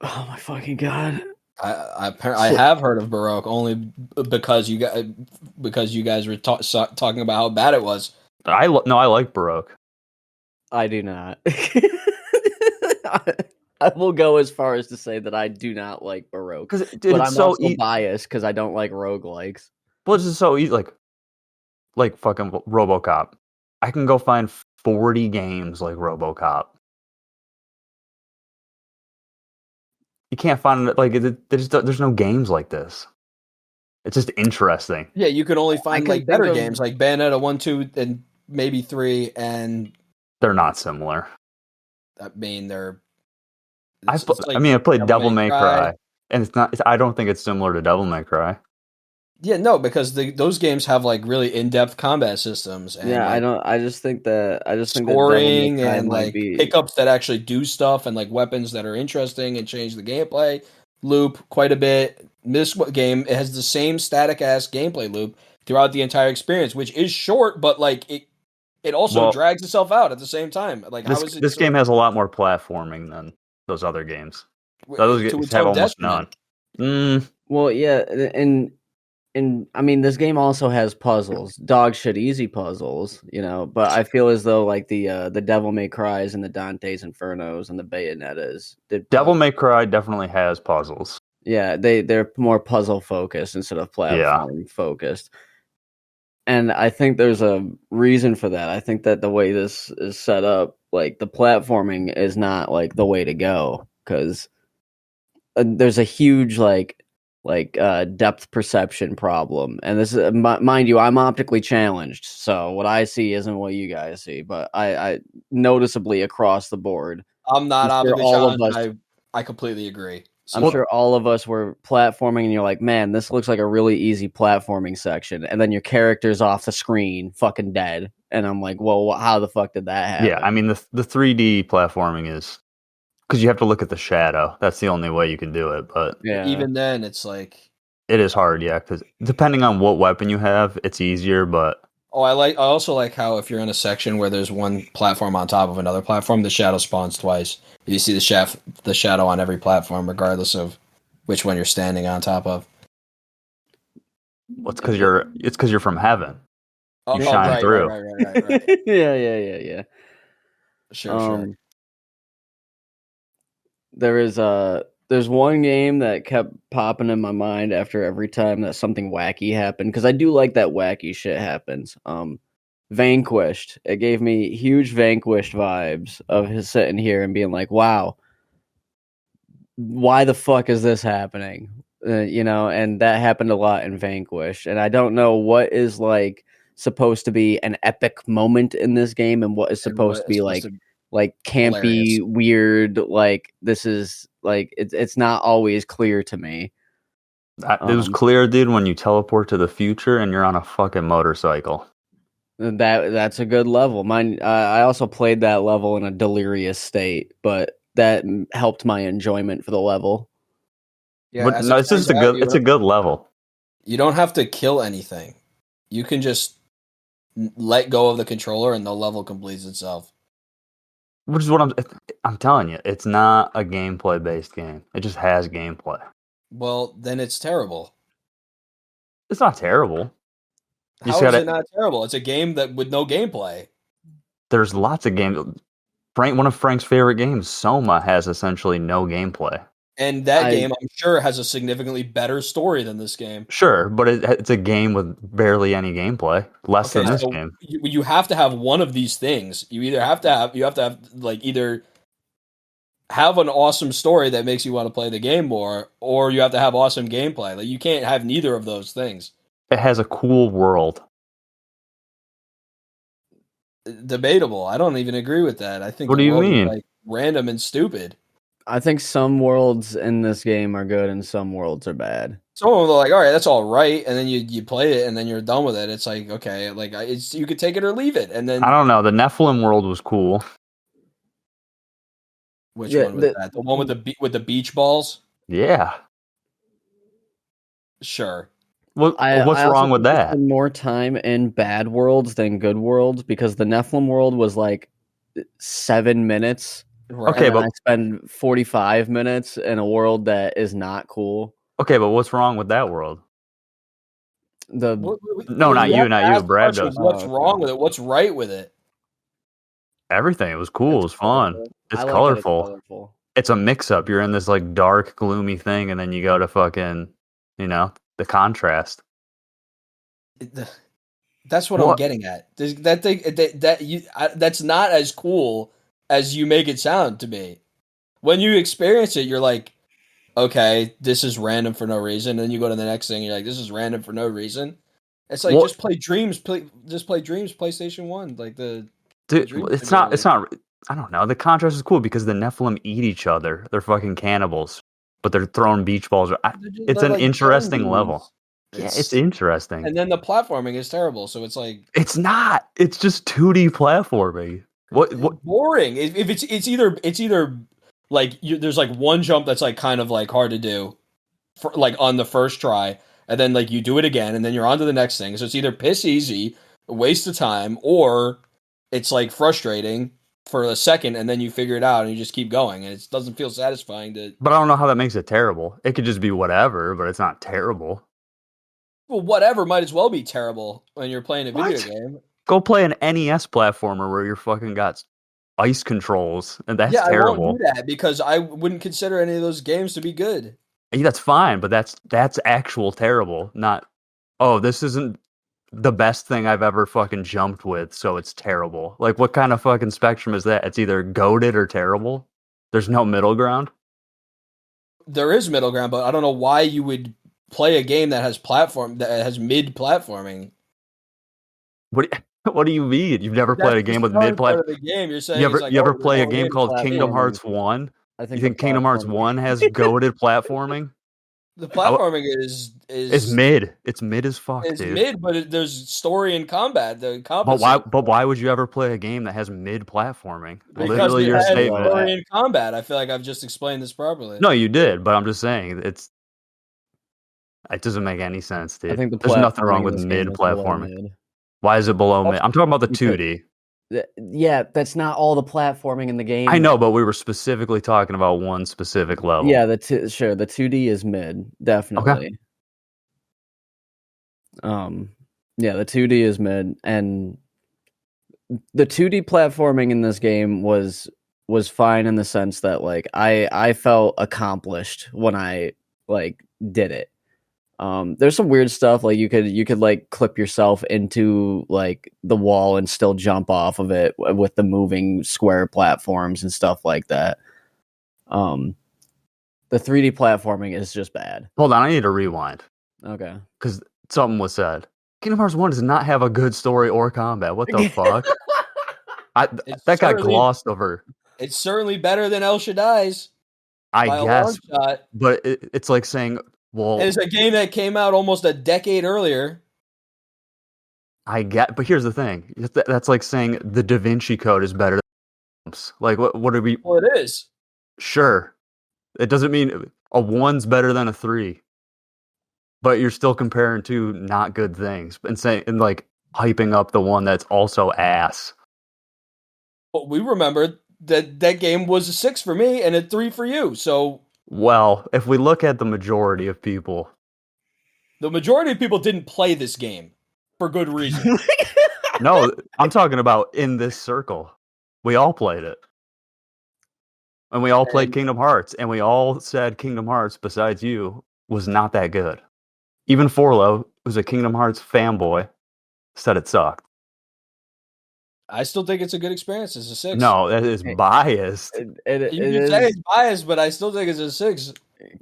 [SPEAKER 1] Oh my fucking god!
[SPEAKER 3] I have heard of Baroque only because you guys were talking about how bad it was.
[SPEAKER 2] I like Baroque.
[SPEAKER 1] I do not. I will go as far as to say that I do not like Baroque, but I'm so also biased because I don't like roguelikes.
[SPEAKER 2] Well, it's just so easy, like fucking RoboCop. I can go find 40 games like RoboCop. You can't find it, like there's no games like this. It's just interesting.
[SPEAKER 3] Yeah, you can only find like better games like Bayonetta 1, 2, and maybe 3, and
[SPEAKER 2] they're not similar.
[SPEAKER 3] I mean,
[SPEAKER 2] I played Devil May Cry, and it's not. I don't think it's similar to Devil May Cry.
[SPEAKER 3] Yeah, no, because those games have like really in-depth combat systems. And,
[SPEAKER 1] yeah,
[SPEAKER 3] like,
[SPEAKER 1] I just think that
[SPEAKER 3] scoring and like pickups that actually do stuff, and like weapons that are interesting and change the gameplay loop quite a bit. This game, it has the same static ass gameplay loop throughout the entire experience, which is short, but like it also drags itself out at the same time. Like
[SPEAKER 2] this game has a lot more platforming than those other games. Those games have almost none.
[SPEAKER 1] Well, yeah, and I mean, this game also has puzzles, dog shit easy puzzles, But I feel as though like the Devil May Cries and the Dante's Infernos and the Bayonettas.
[SPEAKER 2] Devil May Cry definitely has puzzles.
[SPEAKER 1] Yeah, they're more puzzle focused instead of platform focused. And I think there's a reason for that. I think that the way this is set up, like the platforming is not like the way to go because there's a huge depth perception problem. And this is, mind you, I'm optically challenged, so what I see isn't what you guys see. But I noticeably across the board,
[SPEAKER 3] I'm not optically challenged. I completely agree.
[SPEAKER 1] So, I'm sure all of us were platforming and you're like, man, this looks like a really easy platforming section. And then your character's off the screen, fucking dead. And I'm like, well, how the fuck did that happen?
[SPEAKER 2] Yeah, I mean, the 3D platforming is... because you have to look at the shadow. That's the only way you can do it. But
[SPEAKER 3] even then, it's like
[SPEAKER 2] it is hard, yeah. Because depending on what weapon you have, it's easier. But
[SPEAKER 3] I also like how if you're in a section where there's one platform on top of another platform, the shadow spawns twice. You see the shadow on every platform, regardless of which one you're standing on top of.
[SPEAKER 2] Well, it's because you're from heaven. You shine through.
[SPEAKER 3] Right.
[SPEAKER 1] Yeah.
[SPEAKER 3] Sure.
[SPEAKER 1] There's one game that kept popping in my mind after every time that something wacky happened, because I do like that wacky shit happens. Vanquished. It gave me huge Vanquished vibes of his sitting here and being like, wow, why the fuck is this happening? And that happened a lot in Vanquished, and I don't know what is like supposed to be an epic moment in this game and what is supposed to be like campy, hilarious, weird, like this is like it's not always clear to me.
[SPEAKER 2] It was clear, dude, when you teleport to the future and you're on a fucking motorcycle.
[SPEAKER 1] That's a good level. Mine. I also played that level in a delirious state, but that helped my enjoyment for the level.
[SPEAKER 2] Yeah, but no, it's just it's a good level.
[SPEAKER 3] You don't have to kill anything. You can just let go of the controller and the level completes itself.
[SPEAKER 2] Which is what I'm telling you. It's not a gameplay based game. It just has gameplay.
[SPEAKER 3] Well, then it's terrible.
[SPEAKER 2] It's not terrible.
[SPEAKER 3] How is it not terrible? It's a game with no gameplay.
[SPEAKER 2] There's lots of games. One of Frank's favorite games, Soma, has essentially no gameplay.
[SPEAKER 3] And that game, I'm sure, has a significantly better story than this game.
[SPEAKER 2] Sure, but it's a game with barely any gameplay, less than this game.
[SPEAKER 3] You have to have one of these things. You have to have like either have an awesome story that makes you want to play the game more, or you have to have awesome gameplay. Like you can't have neither of those things.
[SPEAKER 2] It has a cool world.
[SPEAKER 3] Debatable. I don't even agree with that. I think.
[SPEAKER 2] What do you mean?
[SPEAKER 3] Is, like, random and stupid.
[SPEAKER 1] I think some worlds in this game are good and some worlds are bad.
[SPEAKER 3] Some of them are like, all right, that's all right, and then you play it and then you're done with it. It's like, okay, like you could take it or leave it, and then
[SPEAKER 2] I don't know. The Nephilim world was cool.
[SPEAKER 3] Which one was that? The one with the beach balls?
[SPEAKER 2] Yeah.
[SPEAKER 3] Sure.
[SPEAKER 2] What's wrong with that?
[SPEAKER 1] I spend more time in bad worlds than good worlds because the Nephilim world was like 7 minutes.
[SPEAKER 2] Right. Okay, but
[SPEAKER 1] I spend 45 minutes in a world that is not cool.
[SPEAKER 2] Okay, but what's wrong with that world?
[SPEAKER 1] Not
[SPEAKER 2] you. Brad does.
[SPEAKER 3] What's wrong with it? What's right with it?
[SPEAKER 2] Everything. It was cool. It was fun. It's colorful. It's a mix-up. You're in this like dark, gloomy thing, and then you go to fucking, the contrast.
[SPEAKER 3] That's what I'm getting at. That thing that's not as cool as you make it sound to me. When you experience it, you're like, okay, this is random for no reason. And then you go to the next thing, you're like, this is random for no reason. It's like just play Dreams, PlayStation 1, like the.
[SPEAKER 2] Dude, it's not. I don't know. The contrast is cool because the Nephilim eat each other. They're fucking cannibals, but they're throwing beach balls. It's an interesting level. Yeah, it's interesting.
[SPEAKER 3] And then the platforming is terrible. So it's like
[SPEAKER 2] it's not. It's just 2D platforming. What
[SPEAKER 3] boring? If it's either like there's like one jump that's like kind of like hard to do, for like on the first try, and then like you do it again, and then you're on to the next thing. So it's either piss easy, a waste of time, or it's like frustrating for a second, and then you figure it out, and you just keep going, and it doesn't feel satisfying to.
[SPEAKER 2] But I don't know how that makes it terrible. It could just be whatever, but it's not terrible.
[SPEAKER 3] Well, whatever might as well be terrible when you're playing a video game.
[SPEAKER 2] Go play an NES platformer where you're fucking got ice controls, and that's terrible.
[SPEAKER 3] I won't do that because I wouldn't consider any of those games to be good.
[SPEAKER 2] Yeah, that's fine, but that's actual terrible. Not, this isn't the best thing I've ever fucking jumped with, so it's terrible. Like, what kind of fucking spectrum is that? It's either goated or terrible. There's no middle ground.
[SPEAKER 3] There is middle ground, but I don't know why you would play a game that has mid platforming.
[SPEAKER 2] What do you mean? You've never played a game with mid platforming?
[SPEAKER 3] You're saying
[SPEAKER 2] you ever play a game called Kingdom Hearts 1? You think Kingdom Hearts 1 has goated platforming?
[SPEAKER 3] The platforming is
[SPEAKER 2] It's mid. It's mid as fuck,
[SPEAKER 3] It's
[SPEAKER 2] dude.
[SPEAKER 3] mid, but there's story and combat. The
[SPEAKER 2] But why would you ever play a game that has mid platforming?
[SPEAKER 3] Because
[SPEAKER 2] Literally
[SPEAKER 3] it
[SPEAKER 2] your
[SPEAKER 3] has
[SPEAKER 2] statement.
[SPEAKER 3] story and combat. I feel like I've just explained this properly.
[SPEAKER 2] No, you did, but I'm just saying it doesn't make any sense, dude.
[SPEAKER 1] I think the
[SPEAKER 2] There's nothing wrong
[SPEAKER 1] platforming in
[SPEAKER 2] with
[SPEAKER 1] this
[SPEAKER 2] mid
[SPEAKER 1] game is below
[SPEAKER 2] platforming.
[SPEAKER 1] mid.
[SPEAKER 2] Why is it below mid? I'm talking about the
[SPEAKER 1] Because-
[SPEAKER 2] 2D.
[SPEAKER 1] Yeah, that's not all the platforming in the game.
[SPEAKER 2] I know, but we were specifically talking about one specific level.
[SPEAKER 1] Yeah, the 2D is mid, definitely. Yeah, the 2D is mid, and the 2D platforming in this game was fine in the sense that like I felt accomplished when I like did it. There's some weird stuff like you could like clip yourself into like the wall and still jump off of it with the moving square platforms and stuff like that. The 3D platforming is just bad.
[SPEAKER 2] Hold on, I need to rewind.
[SPEAKER 1] Okay.
[SPEAKER 2] Because something was said. Kingdom Hearts 1 does not have a good story or combat. What the fuck? That got glossed over.
[SPEAKER 3] It's certainly better than El Shaddai's.
[SPEAKER 2] I guess. But it's like saying, well...
[SPEAKER 3] It's a game that came out almost a decade earlier.
[SPEAKER 2] But here's the thing. That's like saying the Da Vinci Code is better than... Like, what are we...
[SPEAKER 3] Well, it is.
[SPEAKER 2] Sure. It doesn't mean a 1's better than a 3. But you're still comparing two not good things and like hyping up the one that's also ass.
[SPEAKER 3] Well, we remember that game was a 6 for me and a 3 for you. So,
[SPEAKER 2] well, if we look at the majority of people,
[SPEAKER 3] didn't play this game for good reason.
[SPEAKER 2] No, I'm talking about in this circle. We all played it. And we all played Kingdom Hearts, and we all said Kingdom Hearts, besides you, was not that good. Even Forlo, who's a Kingdom Hearts fanboy, said it sucked.
[SPEAKER 3] I still think it's a good experience. It's a 6.
[SPEAKER 2] No, that is biased.
[SPEAKER 3] You can say it's biased, but I still think it's a 6.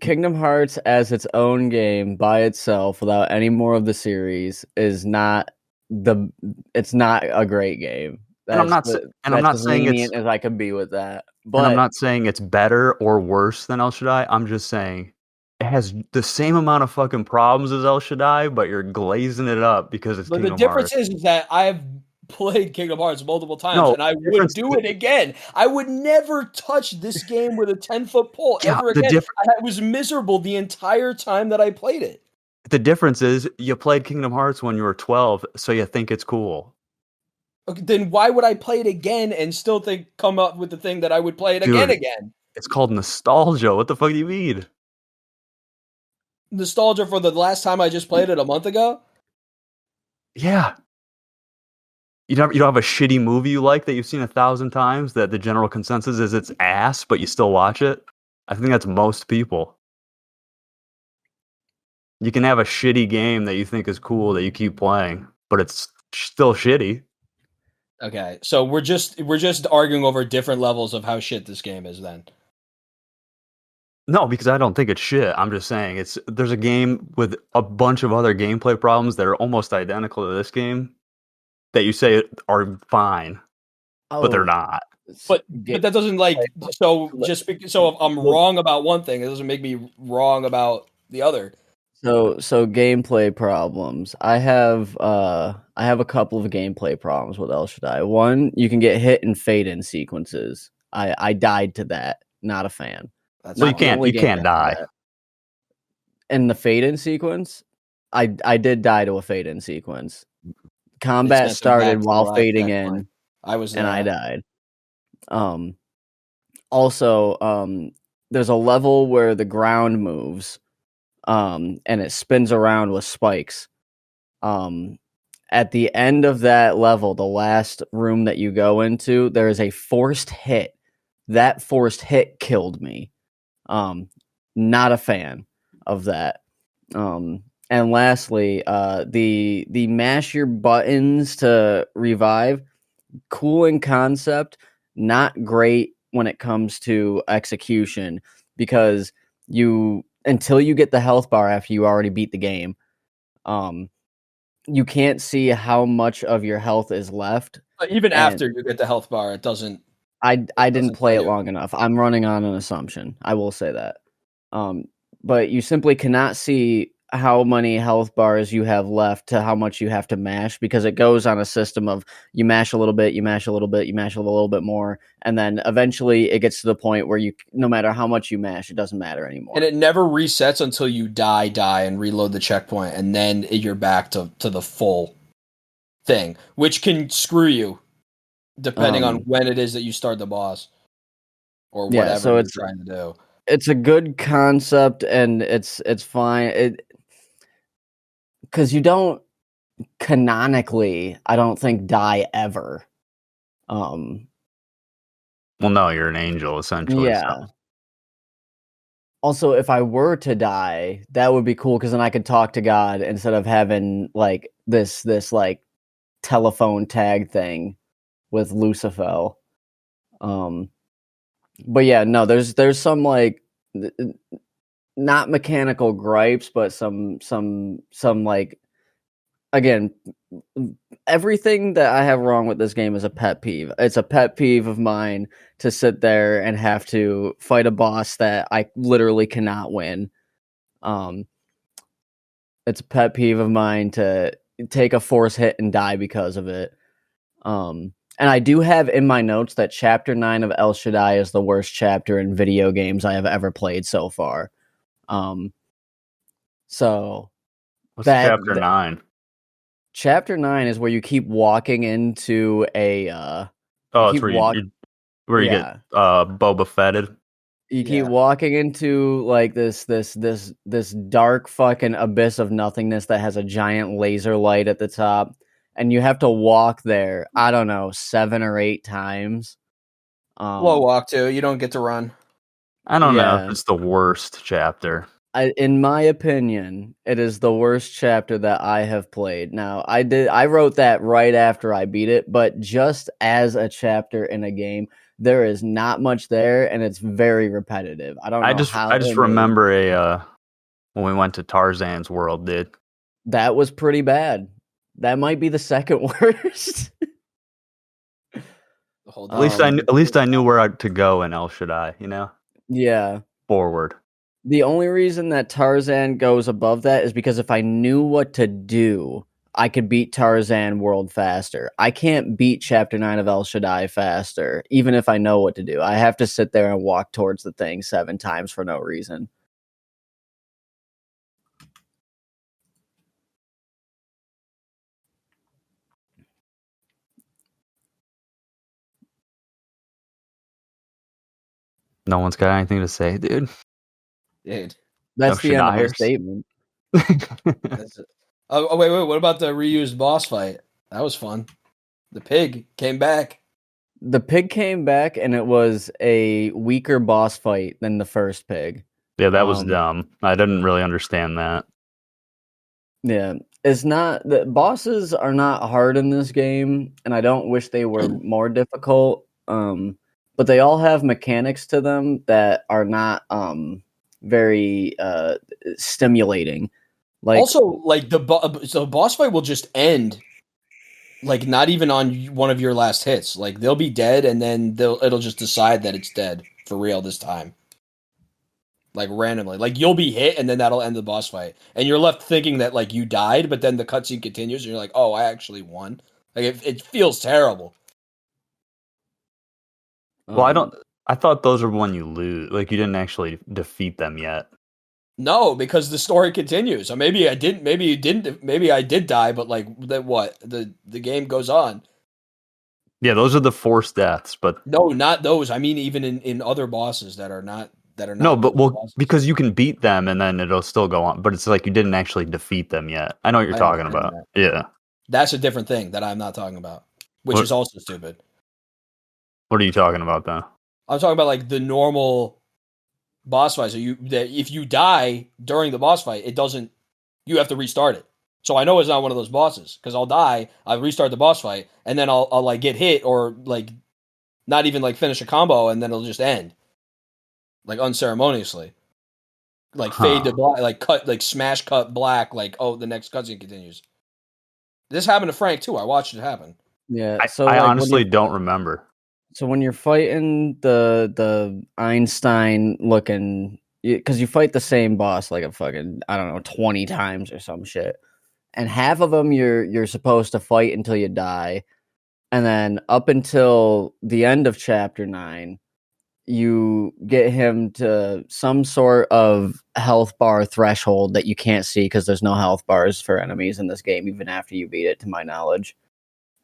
[SPEAKER 1] Kingdom Hearts as its own game by itself, without any more of the series, is not it's not a great game.
[SPEAKER 2] I'm not saying
[SPEAKER 1] lenient as I could be with that. But
[SPEAKER 2] and I'm not saying it's better or worse than El Shaddai. I'm just saying it has the same amount of fucking problems as El Shaddai, but you're glazing it up because it's Kingdom Hearts.
[SPEAKER 3] The difference is that I've played Kingdom Hearts multiple times, and I would do it again. I would never touch this game with a 10-foot pole ever again. I was miserable the entire time that I played it.
[SPEAKER 2] The difference is you played Kingdom Hearts when you were 12, so you think it's cool.
[SPEAKER 3] Okay, then why would I play it again and still come up with the thing that I would play it again? It's
[SPEAKER 2] called nostalgia. What the fuck do you mean?
[SPEAKER 3] Nostalgia for the last time I just played it a month ago?
[SPEAKER 2] Yeah. You don't have a shitty movie you like that you've seen 1,000 times that the general consensus is it's ass, but you still watch it? I think that's most people. You can have a shitty game that you think is cool that you keep playing, but it's still shitty.
[SPEAKER 3] Okay, so we're just arguing over different levels of how shit this game is then.
[SPEAKER 2] No, because I don't think it's shit. I'm just saying there's a game with a bunch of other gameplay problems that are almost identical to this game that you say are fine, but they're not.
[SPEAKER 3] But that doesn't so if I'm wrong about one thing, it doesn't make me wrong about the other.
[SPEAKER 1] So gameplay problems. I have a couple of gameplay problems with El Shaddai. One, you can get hit and fade in sequences. I died to that. Not a fan.
[SPEAKER 2] Well, you can't die.
[SPEAKER 1] In the fade in sequence, I did die to a fade in sequence. Combat started while fading in. And I died. Also, there's a level where the ground moves. And it spins around with spikes. At the end of that level, the last room that you go into, there is a forced hit. That forced hit killed me. Not a fan of that. And lastly, the mash your buttons to revive, cool in concept, not great when it comes to execution, because until you get the health bar after you already beat the game, you can't see how much of your health is left.
[SPEAKER 3] Even after you get the health bar, it doesn't.
[SPEAKER 1] I didn't play it long enough. I'm running on an assumption. I will say that. but you simply cannot see how many health bars you have left to how much you have to mash, because it goes on a system of you mash a little bit, you mash a little bit, you mash a little bit more, and then eventually it gets to the point where you, no matter how much you mash, it doesn't matter anymore.
[SPEAKER 3] And it never resets until you die, and reload the checkpoint, and then you're back to the full thing, which can screw you depending on when it is that you start the boss or whatever you're trying to do.
[SPEAKER 1] It's a good concept, and it's fine. Because you don't canonically, I don't think, die ever.
[SPEAKER 2] Well, no, you're an angel essentially.
[SPEAKER 1] Yeah.
[SPEAKER 2] So.
[SPEAKER 1] Also, if I were to die, that would be cool, because then I could talk to God instead of having like this like telephone tag thing with Lucifer. But yeah, no, there's some like not mechanical gripes, but some like, again, everything that I have wrong with this game is a pet peeve. It's a pet peeve of mine to sit there and have to fight a boss that I literally cannot win. It's a pet peeve of mine to take a force hit and die because of it. And I do have in my notes that Chapter 9 of El Shaddai is the worst chapter in video games I have ever played so far. So
[SPEAKER 2] what's Chapter 9?
[SPEAKER 1] Chapter 9 is where you keep walking into a
[SPEAKER 2] it's where you get Boba Fetted.
[SPEAKER 1] You keep walking into like this dark fucking abyss of nothingness that has a giant laser light at the top, and you have to walk there, I don't know, 7 or 8 times.
[SPEAKER 3] Slow walk too. You don't get to run.
[SPEAKER 2] I don't know if it's the worst chapter.
[SPEAKER 1] In my opinion, it is the worst chapter that I have played. Now, I wrote that right after I beat it, but just as a chapter in a game, there is not much there, and it's very repetitive. I don't know how.
[SPEAKER 2] I just remember when we went to Tarzan's world, dude.
[SPEAKER 1] That was pretty bad. That might be the second worst.
[SPEAKER 2] At least I knew where to go in El Shaddai, you know?
[SPEAKER 1] Yeah.
[SPEAKER 2] Forward.
[SPEAKER 1] The only reason that Tarzan goes above that is because if I knew what to do, I could beat Tarzan World faster. I can't beat Chapter 9 of El Shaddai faster, even if I know what to do. I have to sit there and walk towards the thing 7 times for no reason.
[SPEAKER 2] No one's got anything to say, dude.
[SPEAKER 3] Dude.
[SPEAKER 1] That's the end of the statement.
[SPEAKER 3] Oh, wait. What about the reused boss fight? That was fun. The pig came back.
[SPEAKER 1] The pig came back, and it was a weaker boss fight than the first pig.
[SPEAKER 2] Yeah, that was dumb. I didn't really understand that.
[SPEAKER 1] Yeah, it's not. The bosses are not hard in this game, and I don't wish they were more difficult. But they all have mechanics to them that are not very stimulating. Like,
[SPEAKER 3] also, like the boss fight will just end, like not even on one of your last hits. Like they'll be dead, and then it'll just decide that it's dead for real this time. Like randomly, like you'll be hit, and then that'll end the boss fight, and you're left thinking that like you died, but then the cutscene continues, and you're like, "Oh, I actually won." Like it feels terrible.
[SPEAKER 2] Well, I thought those are when you lose. Like you didn't actually defeat them yet.
[SPEAKER 3] No, because the story continues. So maybe I didn't. Maybe you didn't. Maybe I did die, but like that. What the game goes on.
[SPEAKER 2] Yeah, those are the forced deaths, but
[SPEAKER 3] no, not those. I mean, even in other bosses that are not.
[SPEAKER 2] No, but because you can beat them and then it'll still go on, but it's like you didn't actually defeat them yet. I know what you're talking about.
[SPEAKER 3] That.
[SPEAKER 2] Yeah.
[SPEAKER 3] That's a different thing that I'm not talking about, which is also stupid.
[SPEAKER 2] What are you talking about, though?
[SPEAKER 3] I'm talking about like the normal boss fight. So if you die during the boss fight, you have to restart it. So I know it's not one of those bosses because I'll die, I'll restart the boss fight, and then I'll like get hit or like not even like finish a combo, and then it'll just end. Like unceremoniously, like fade to black, like cut, like smash cut black, like the next cutscene continues. This happened to Frank too. I watched it happen.
[SPEAKER 1] Yeah,
[SPEAKER 2] so I honestly don't remember.
[SPEAKER 1] So when you're fighting the Einstein looking because you fight the same boss like a fucking, I don't know, 20 times or some shit, and half of them you're supposed to fight until you die, and then up until the end of chapter 9, you get him to some sort of health bar threshold that you can't see because there's no health bars for enemies in this game, even after you beat it, to my knowledge.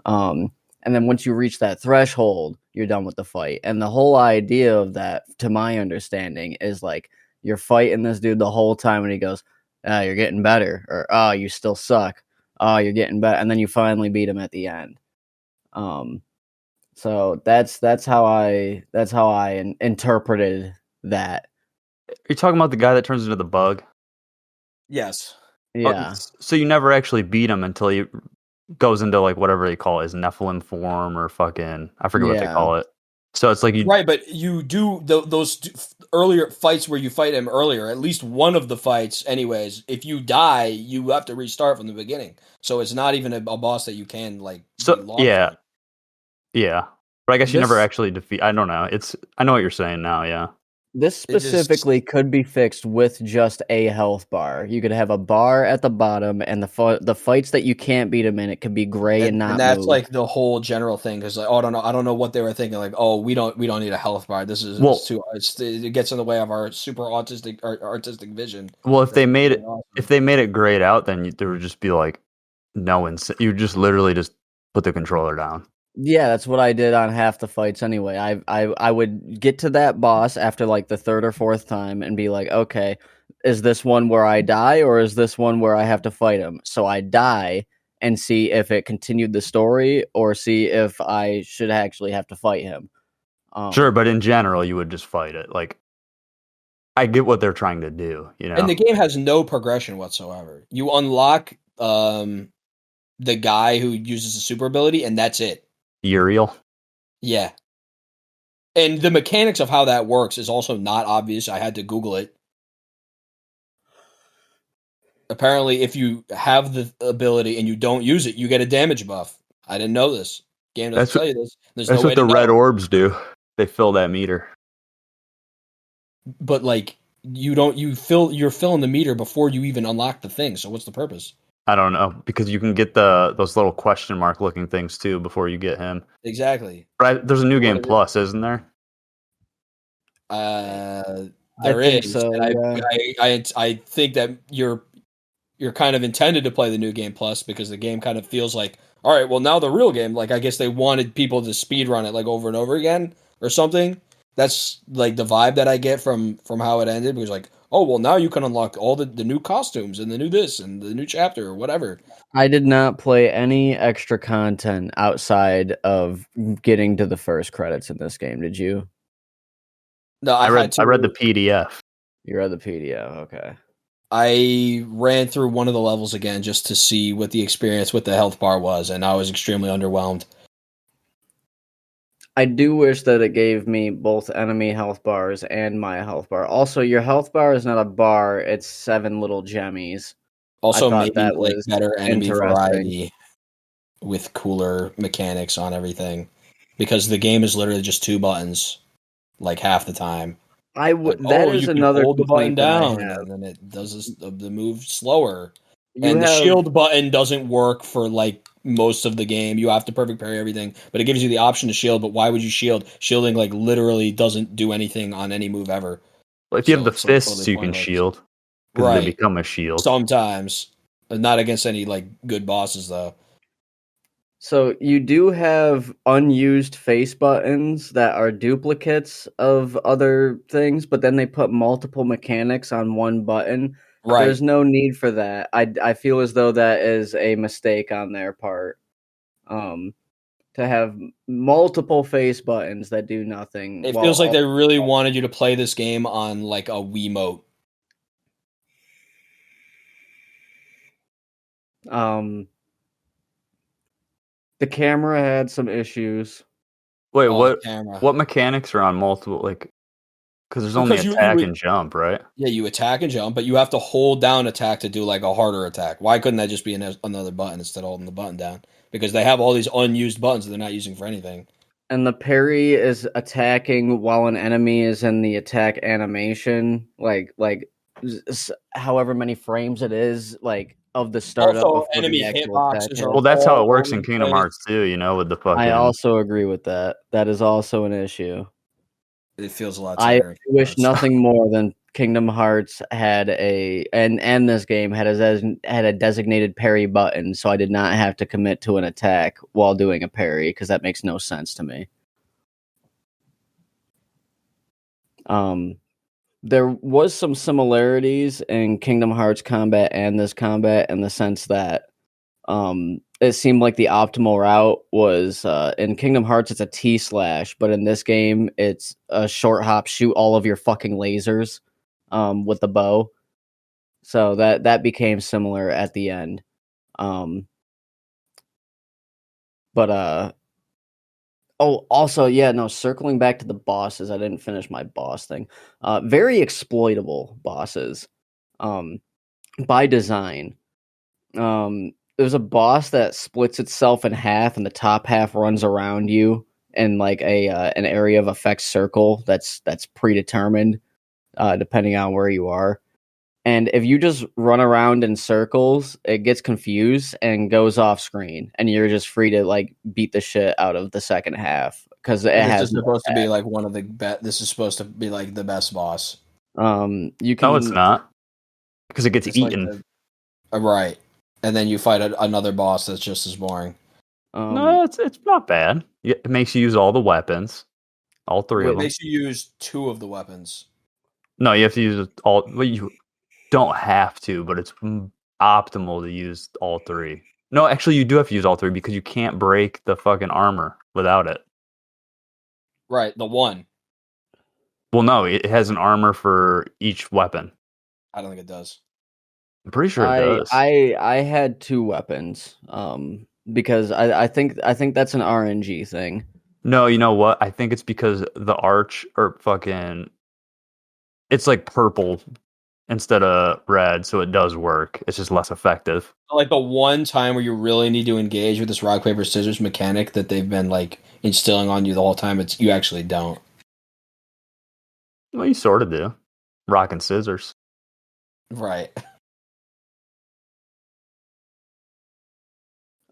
[SPEAKER 1] And then once you reach that threshold, you're done with the fight. And the whole idea of that, to my understanding, is like you're fighting this dude the whole time, and he goes, "Oh, you're getting better," or "Oh, you still suck." "Oh, you're getting better," and then you finally beat him at the end. So that's how I interpreted that.
[SPEAKER 2] Are you talking about the guy that turns into the bug?
[SPEAKER 3] Yes.
[SPEAKER 1] Yeah.
[SPEAKER 2] So you never actually beat him until he goes into like whatever they call it, his Nephilim form or fucking I forget what they call it. So it's like you
[SPEAKER 3] right, but you do those earlier fights where you fight him earlier. At least one of the fights, anyways. If you die, you have to restart from the beginning. So it's not even a boss that you can like.
[SPEAKER 2] So yeah. But I guess you never actually defeat. I don't know. I know what you're saying now. Yeah.
[SPEAKER 1] This specifically could be fixed with just a health bar. You could have a bar at the bottom, and the fights that you can't beat him in, it could be gray and not.
[SPEAKER 3] And that's
[SPEAKER 1] move.
[SPEAKER 3] like the whole general thing. Because like, I don't know what they were thinking. Like, oh, we don't need a health bar. This is too. It gets in the way of our super artistic vision.
[SPEAKER 2] Well, if they made it grayed out, then there would just be like you would just literally just put the controller down.
[SPEAKER 1] Yeah, that's what I did on half the fights anyway. I would get to that boss after like the third or fourth time and be like, okay, is this one where I die or is this one where I have to fight him? So I die and see if it continued the story or see if I should actually have to fight him.
[SPEAKER 2] Sure, but in general, you would just fight it. Like, I get what they're trying to do, you know?
[SPEAKER 3] And the game has no progression whatsoever. You unlock the guy who uses the super ability, and that's it.
[SPEAKER 2] Uriel?
[SPEAKER 3] Yeah. And the mechanics of how that works is also not obvious. I had to Google it. Apparently, if you have the ability and you don't use it, you get a damage buff. I didn't know this. Game doesn't tell you this. There's
[SPEAKER 2] that's
[SPEAKER 3] no way
[SPEAKER 2] what the
[SPEAKER 3] to
[SPEAKER 2] red
[SPEAKER 3] know.
[SPEAKER 2] orbs do. They fill that meter.
[SPEAKER 3] But like you're filling the meter before you even unlock the thing. So what's the purpose?
[SPEAKER 2] I don't know, because you can get those little question mark looking things too before you get him.
[SPEAKER 3] Exactly.
[SPEAKER 2] Right? There's a new game plus, isn't there?
[SPEAKER 3] There is.
[SPEAKER 1] So,
[SPEAKER 3] I think that you're kind of intended to play the new game plus because the game kind of feels like, all right, well now the real game. Like I guess they wanted people to speed run it like over and over again or something. That's like the vibe that I get from how it ended. Because like, oh well, now you can unlock all the new costumes and the new this and the new chapter or whatever.
[SPEAKER 1] I did not play any extra content outside of getting to the first credits in this game. Did you?
[SPEAKER 3] No,
[SPEAKER 2] I read the PDF.
[SPEAKER 1] You read the PDF, okay.
[SPEAKER 3] I ran through one of the levels again just to see what the experience with the health bar was, and I was extremely underwhelmed.
[SPEAKER 1] I do wish that it gave me both enemy health bars and my health bar. Also, your health bar is not a bar, it's 7 little gemmies.
[SPEAKER 3] Also, maybe that like better enemy variety with cooler mechanics on everything. Because the game is literally just 2 buttons, like half the time.
[SPEAKER 1] That is another
[SPEAKER 3] hold the button down,
[SPEAKER 1] and
[SPEAKER 3] then it does the move slower. The shield button doesn't work for like most of the game. You have to perfect parry everything, but it gives you the option to shield. But why would you shield? Shielding like literally doesn't do anything on any move ever.
[SPEAKER 2] Well, if you have the fists, totally you can shield. Right, they become a shield
[SPEAKER 3] sometimes, but not against any like good bosses though.
[SPEAKER 1] So you do have unused face buttons that are duplicates of other things, but then they put multiple mechanics on one button. Right. There's no need for that. I feel as though that is a mistake on their part. To have multiple face buttons that do nothing.
[SPEAKER 3] It feels like they really wanted you to play this game on like a Wiimote.
[SPEAKER 1] The camera had some issues.
[SPEAKER 2] Wait, what mechanics are on multiple, like, because there's only attack and jump, right?
[SPEAKER 3] Yeah, you attack and jump, but you have to hold down attack to do like a harder attack. Why couldn't that just be another button instead of holding the button down? Because they have all these unused buttons that they're not using for anything.
[SPEAKER 1] And the parry is attacking while an enemy is in the attack animation, like however many frames it is, like of the startup
[SPEAKER 3] Also,
[SPEAKER 1] before
[SPEAKER 3] enemy
[SPEAKER 1] the actual attack
[SPEAKER 3] hitboxes are
[SPEAKER 2] Well,
[SPEAKER 1] hits.
[SPEAKER 2] that's how
[SPEAKER 3] all
[SPEAKER 2] it works
[SPEAKER 3] over
[SPEAKER 2] in
[SPEAKER 3] the
[SPEAKER 2] Kingdom
[SPEAKER 3] place.
[SPEAKER 2] Hearts too. With the fucking.
[SPEAKER 1] I also agree with that. That is also an issue.
[SPEAKER 3] It feels a lot
[SPEAKER 1] I
[SPEAKER 3] tighter.
[SPEAKER 1] wish nothing more than Kingdom Hearts had and this game had a designated parry button, so I did not have to commit to an attack while doing a parry, because that makes no sense to me. There was some similarities in Kingdom Hearts combat and this combat in the sense that it seemed like the optimal route was in Kingdom Hearts it's a T slash, but in this game it's a short hop, shoot all of your fucking lasers with the bow. So that became similar at the end. But oh, also, yeah, no, circling back to the bosses, I didn't finish my boss thing. Very exploitable bosses, by design. There's a boss that splits itself in half, and the top half runs around you in like an area of effect circle that's predetermined, depending on where you are. And if you just run around in circles, it gets confused and goes off screen, and you're just free to like beat the shit out of the second half because it
[SPEAKER 3] And this
[SPEAKER 1] has
[SPEAKER 3] is
[SPEAKER 1] more
[SPEAKER 3] supposed to be
[SPEAKER 1] attack.
[SPEAKER 3] like one of the best. This is supposed to be like the best boss.
[SPEAKER 1] You
[SPEAKER 2] No, it's
[SPEAKER 1] can
[SPEAKER 2] not, because it gets
[SPEAKER 3] It's like
[SPEAKER 2] eaten.
[SPEAKER 3] right, and then you fight another boss that's just as boring.
[SPEAKER 2] No, it's not bad. It makes you use all the weapons, all three
[SPEAKER 3] It
[SPEAKER 2] of them.
[SPEAKER 3] makes you use 2 of the weapons.
[SPEAKER 2] No, you have to use all. Well, you don't have to, but it's optimal to use all three. No, actually, you do have to use all three because you can't break the fucking armor without it.
[SPEAKER 3] Right, the one.
[SPEAKER 2] Well, no, it has an armor for each weapon.
[SPEAKER 3] I don't think it does.
[SPEAKER 2] I'm pretty sure it
[SPEAKER 1] I
[SPEAKER 2] does.
[SPEAKER 1] I had 2 weapons, because I think that's an RNG thing.
[SPEAKER 2] No, you know what? I think it's because the arch or fucking it's like purple instead of red, so it does work. It's just less effective.
[SPEAKER 3] Like the one time where you really need to engage with this rock paper scissors mechanic that they've been like instilling on you the whole time, it's you actually don't.
[SPEAKER 2] Well, you sort of do. Rock and scissors.
[SPEAKER 3] Right.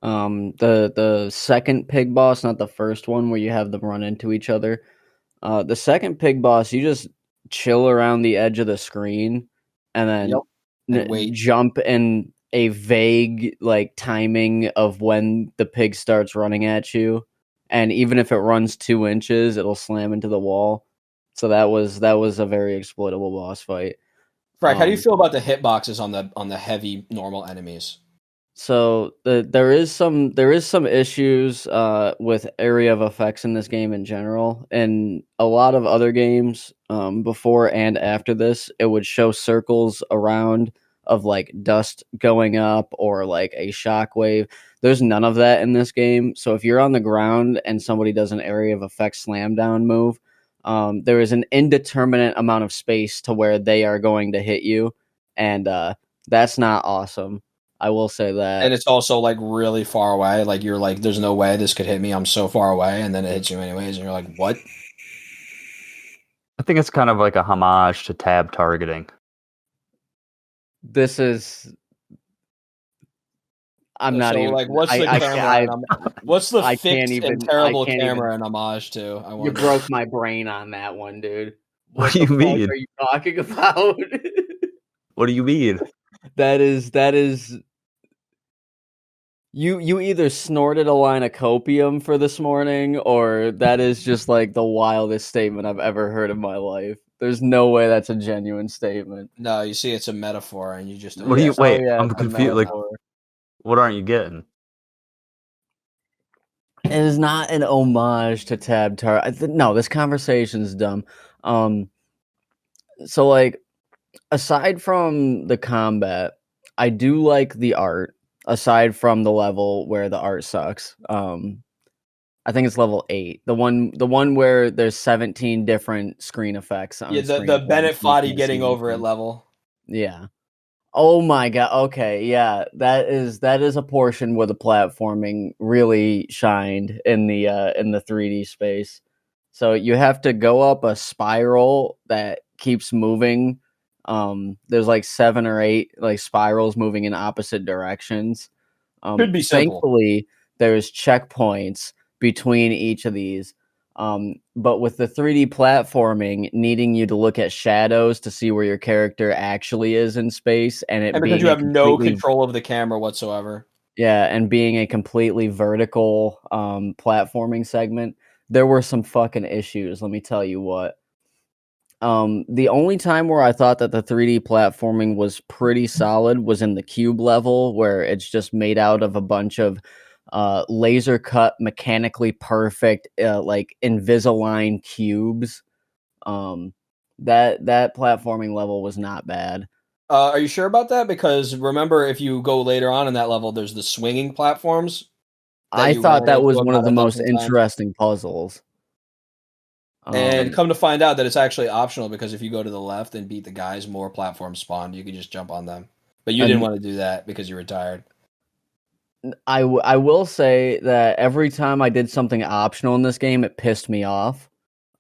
[SPEAKER 1] The second pig boss, not the first one where you have them run into each other. The second pig boss, you just chill around the edge of the screen and then
[SPEAKER 3] Yep. And wait.
[SPEAKER 1] jump in a vague like timing of when the pig starts running at you, and even if it runs 2 inches, it'll slam into the wall. So that was a very exploitable boss fight.
[SPEAKER 3] Frank, how do you
[SPEAKER 1] Um,
[SPEAKER 3] feel about the hitboxes on the heavy normal enemies?
[SPEAKER 1] So there is some issues with area of effects in this game in general. And a lot of other games, before and after this, it would show circles around of like dust going up or like a shockwave. There's none of that in this game. So if you're on the ground and somebody does an area of effect slam down move, there is an indeterminate amount of space to where they are going to hit you, and that's not awesome. I will say that.
[SPEAKER 3] And it's also like really far away. Like you're like, there's no way this could hit me. I'm so far away, and then it hits you anyways, and you're like, what?
[SPEAKER 2] I think it's kind of like a homage to tab targeting.
[SPEAKER 1] This is. I'm not
[SPEAKER 3] So
[SPEAKER 1] even.
[SPEAKER 3] like, what's the camera? What's the fixed and terrible camera an homage to? I
[SPEAKER 1] You
[SPEAKER 3] wonder.
[SPEAKER 1] broke my brain on that one, dude.
[SPEAKER 2] What do you
[SPEAKER 1] the fuck
[SPEAKER 2] mean?
[SPEAKER 1] are you talking about?
[SPEAKER 2] What do you mean?
[SPEAKER 1] That is. You either snorted a line of copium for this morning, or that is just like the wildest statement I've ever heard in my life. There's no way that's a genuine statement.
[SPEAKER 3] No, you see, it's a metaphor, and you just.
[SPEAKER 2] What do you wait?
[SPEAKER 1] yeah,
[SPEAKER 2] I'm
[SPEAKER 1] it's a
[SPEAKER 2] confused. Like,
[SPEAKER 1] metaphor.
[SPEAKER 2] what aren't you getting?
[SPEAKER 1] It is not an homage to Tab Tar. No, this conversation's dumb. So like, aside from the combat, I do like the art. Aside from the level where the art sucks, I think it's level 8. The one where there's 17 different screen effects on
[SPEAKER 3] Yeah,
[SPEAKER 1] screen.
[SPEAKER 3] the Bennett
[SPEAKER 1] You
[SPEAKER 3] Foddy
[SPEAKER 1] can't
[SPEAKER 3] getting
[SPEAKER 1] see
[SPEAKER 3] over it
[SPEAKER 1] anything.
[SPEAKER 3] level.
[SPEAKER 1] Yeah. Oh my god. Okay, yeah, that is a portion where the platforming really shined in the 3D space. So you have to go up a spiral that keeps moving. There's like 7 or 8 like spirals moving in opposite directions.
[SPEAKER 3] Should be simple.
[SPEAKER 1] Thankfully, there's checkpoints between each of these. But with the 3D platforming needing you to look at shadows to see where your character actually is in space, and it
[SPEAKER 3] And because
[SPEAKER 1] being
[SPEAKER 3] you
[SPEAKER 1] a
[SPEAKER 3] have no
[SPEAKER 1] completely
[SPEAKER 3] control of the camera whatsoever.
[SPEAKER 1] and being a completely vertical platforming segment, there were some fucking issues. Let me tell you what. The only time where I thought that the 3D platforming was pretty solid was in the cube level, where it's just made out of a bunch of laser cut, mechanically perfect, like Invisalign cubes. That platforming level was not bad.
[SPEAKER 3] Are you sure about that? Because remember, if you go later on in that level, there's the swinging platforms that
[SPEAKER 1] I
[SPEAKER 3] you ran
[SPEAKER 1] thought that
[SPEAKER 3] into
[SPEAKER 1] was one of
[SPEAKER 3] about
[SPEAKER 1] the
[SPEAKER 3] a
[SPEAKER 1] most
[SPEAKER 3] dozen times.
[SPEAKER 1] interesting puzzles.
[SPEAKER 3] And come to find out that it's actually optional because if you go to the left and beat the guys, more platforms spawn. You can just jump on them. But you didn't
[SPEAKER 1] And
[SPEAKER 3] want to do that because you were tired.
[SPEAKER 1] I will say that every time I did something optional in this game, it pissed me off.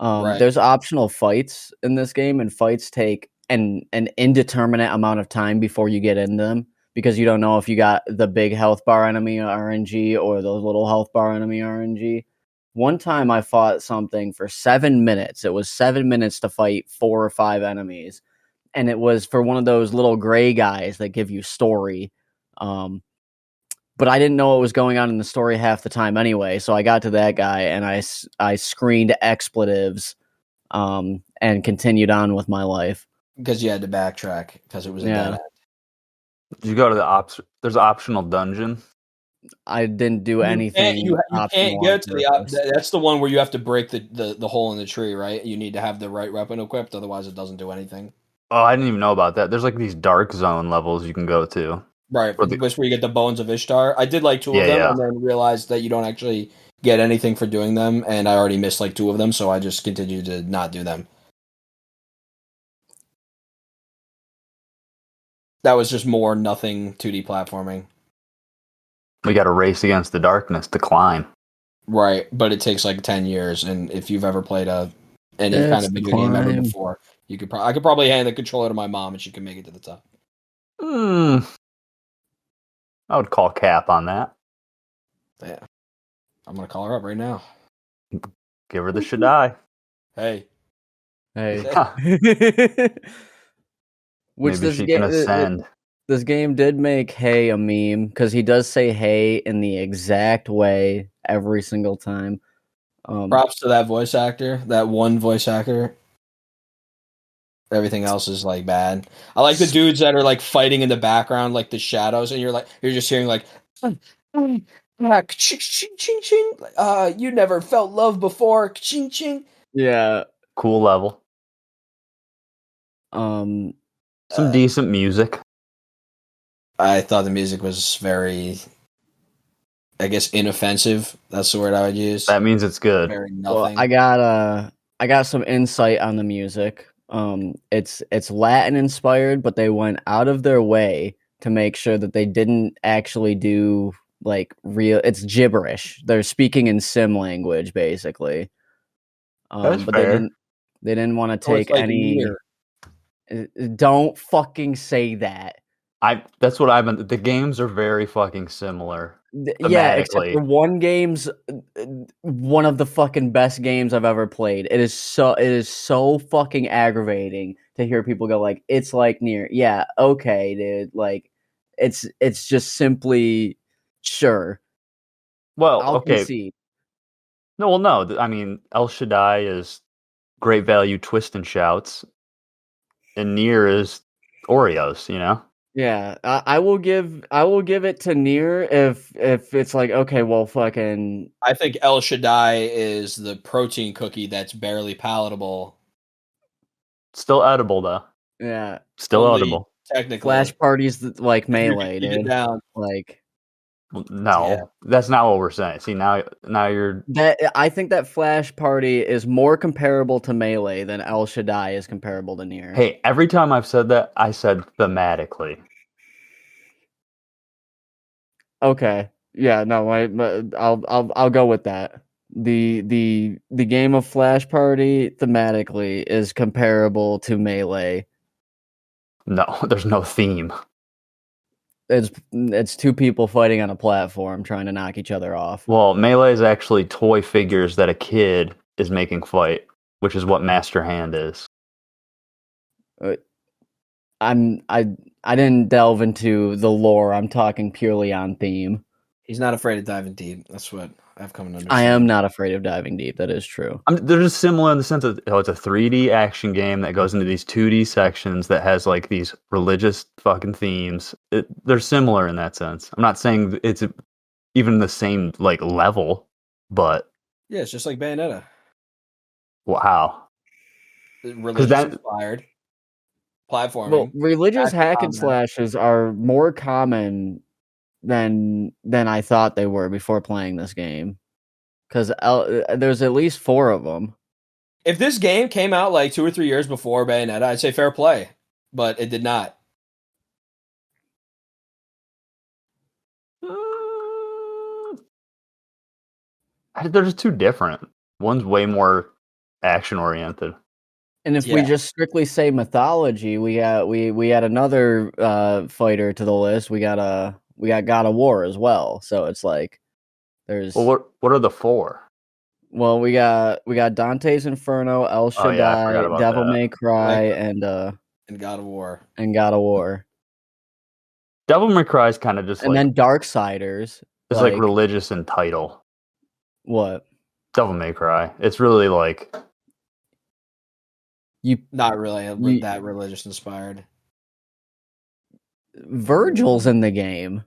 [SPEAKER 3] Right.
[SPEAKER 1] There's optional fights in this game, and fights take an indeterminate amount of time before you get in them because you don't know if you got the big health bar enemy RNG or the little health bar enemy RNG. One time I fought something for 7 minutes. It was 7 minutes to fight 4 or 5 enemies, and it was for one of those little gray guys that give you story. But I didn't know what was going on in the story half the time anyway, so I got to that guy and I screened expletives and continued on with my life.
[SPEAKER 3] Because you had to backtrack because it was a dead
[SPEAKER 1] Yeah,
[SPEAKER 3] end.
[SPEAKER 2] Did you go to the there's an optional dungeon?
[SPEAKER 1] I didn't do
[SPEAKER 3] You can't
[SPEAKER 1] anything
[SPEAKER 3] you can't
[SPEAKER 1] optional on
[SPEAKER 3] get to the
[SPEAKER 1] purpose.
[SPEAKER 3] that's the one where you have to break the hole in the tree, right? You need to have the right weapon equipped, otherwise it doesn't do anything.
[SPEAKER 2] Oh, I didn't even know about that. There's like these dark zone levels you can go to.
[SPEAKER 3] Right,
[SPEAKER 2] Or the,
[SPEAKER 3] which where you get the bones of Ishtar. I did like 2 of
[SPEAKER 2] yeah,
[SPEAKER 3] them,
[SPEAKER 2] yeah.
[SPEAKER 3] and then realized that you don't actually get anything for doing them, and I already missed like 2 of them, so I just continued to not do them. That was just more nothing 2D platforming.
[SPEAKER 2] We got to race against the darkness to climb.
[SPEAKER 3] Right, but it takes like 10 years, and if you've ever played any kind
[SPEAKER 1] It's
[SPEAKER 3] of
[SPEAKER 1] the
[SPEAKER 3] video game ever
[SPEAKER 1] climb.
[SPEAKER 3] before, you could I could probably hand the controller to my mom, and she could make it to the top.
[SPEAKER 2] I would call cap on that.
[SPEAKER 3] Yeah, I'm gonna call her up right now.
[SPEAKER 2] Give her the Shaddai.
[SPEAKER 3] Hey,
[SPEAKER 1] Which
[SPEAKER 2] Maybe she can ascend.
[SPEAKER 1] this game did make Hey a meme because he does say Hey in the exact way every single time.
[SPEAKER 3] props to that voice actor, that one voice actor. Everything else is like bad. I like the dudes that are like fighting in the background, like the shadows, and you're just hearing like, ching ching ching ching. You never felt love before, ching ching.
[SPEAKER 1] Yeah.
[SPEAKER 2] Cool level.
[SPEAKER 1] Um.
[SPEAKER 2] Some decent music.
[SPEAKER 3] I thought the music was very, I guess, inoffensive. That's the word I would use.
[SPEAKER 2] That means it's good.
[SPEAKER 3] Very
[SPEAKER 1] Well,
[SPEAKER 3] nothing.
[SPEAKER 1] I got some insight on the music. It's Latin inspired, but they went out of their way to make sure that they didn't actually do like real. It's gibberish. They're speaking in sim language, basically.
[SPEAKER 2] That's
[SPEAKER 1] But
[SPEAKER 2] fair.
[SPEAKER 1] they didn't want to
[SPEAKER 3] So it's
[SPEAKER 1] take
[SPEAKER 3] like
[SPEAKER 1] any.
[SPEAKER 3] Nier.
[SPEAKER 1] Don't fucking say that.
[SPEAKER 2] That's what I've been. The games are very fucking similar.
[SPEAKER 1] Yeah, except for
[SPEAKER 2] Thematically.
[SPEAKER 1] one of the fucking best games I've ever played. It is so fucking aggravating to hear people go like, "It's like Nier." Yeah, okay, dude. Like, it's just simply sure.
[SPEAKER 2] Well,
[SPEAKER 1] I'll
[SPEAKER 2] okay.
[SPEAKER 1] concede.
[SPEAKER 2] No, well, no. I mean, El Shaddai is great value twist and shouts, and Nier is Oreos. You know.
[SPEAKER 1] Yeah, I will give it to Nier if it's like okay, well, fucking
[SPEAKER 3] I think El Shaddai is the protein cookie that's barely palatable.
[SPEAKER 2] Still edible though.
[SPEAKER 1] yeah.
[SPEAKER 2] Still
[SPEAKER 3] Only
[SPEAKER 2] edible.
[SPEAKER 3] technically.
[SPEAKER 1] Flash parties like
[SPEAKER 3] If you can
[SPEAKER 1] Melee,
[SPEAKER 3] keep it
[SPEAKER 1] dude.
[SPEAKER 3] down.
[SPEAKER 1] Like.
[SPEAKER 2] No,
[SPEAKER 3] Yeah.
[SPEAKER 2] that's not what we're saying. See, now you're.
[SPEAKER 1] That I think that Flash Party is more comparable to Melee than El Shaddai is comparable to Nier.
[SPEAKER 2] Hey, every time I've said that, I said thematically.
[SPEAKER 1] Okay. Yeah, no, I'll go with that. The game of Flash Party thematically is comparable to Melee.
[SPEAKER 2] No, there's no theme.
[SPEAKER 1] It's two people fighting on a platform trying to knock each other off.
[SPEAKER 2] Well, Melee is actually toy figures that a kid is making fight, which is what Master Hand is.
[SPEAKER 1] I didn't delve into the lore. I'm talking purely on theme.
[SPEAKER 3] He's not afraid of diving deep. That's what I've come to understand.
[SPEAKER 1] I am not afraid of diving deep. That is true.
[SPEAKER 2] They're just similar in the sense that it's a 3D action game that goes into these 2D sections that has like these religious fucking themes. They're similar in that sense. I'm not saying it's even the same like level, but
[SPEAKER 3] Yeah, it's just like Bayonetta.
[SPEAKER 2] Wow.
[SPEAKER 3] Religious inspired platforming.
[SPEAKER 1] Well, religious hack and
[SPEAKER 3] combat.
[SPEAKER 1] slashes are more common than I thought they were before playing this game. Because there's at least 4 of them.
[SPEAKER 3] If this game came out like 2 or 3 years before Bayonetta, I'd say fair play, but it did not.
[SPEAKER 2] They're just too different. One's way more action oriented.
[SPEAKER 1] And if we just strictly say mythology, we add another fighter to the list. We got God of War as well. So it's like there's
[SPEAKER 2] Well, what are the 4?
[SPEAKER 1] Well, we got Dante's Inferno, El Shaddai, Devil May Cry, and
[SPEAKER 3] God of War.
[SPEAKER 1] And God of War.
[SPEAKER 2] Devil May Cry is kind of just
[SPEAKER 1] and then Darksiders.
[SPEAKER 2] It's like religious in title.
[SPEAKER 1] What?
[SPEAKER 2] Devil May Cry. It's really like
[SPEAKER 3] not really that religious inspired.
[SPEAKER 1] Virgil's in the game.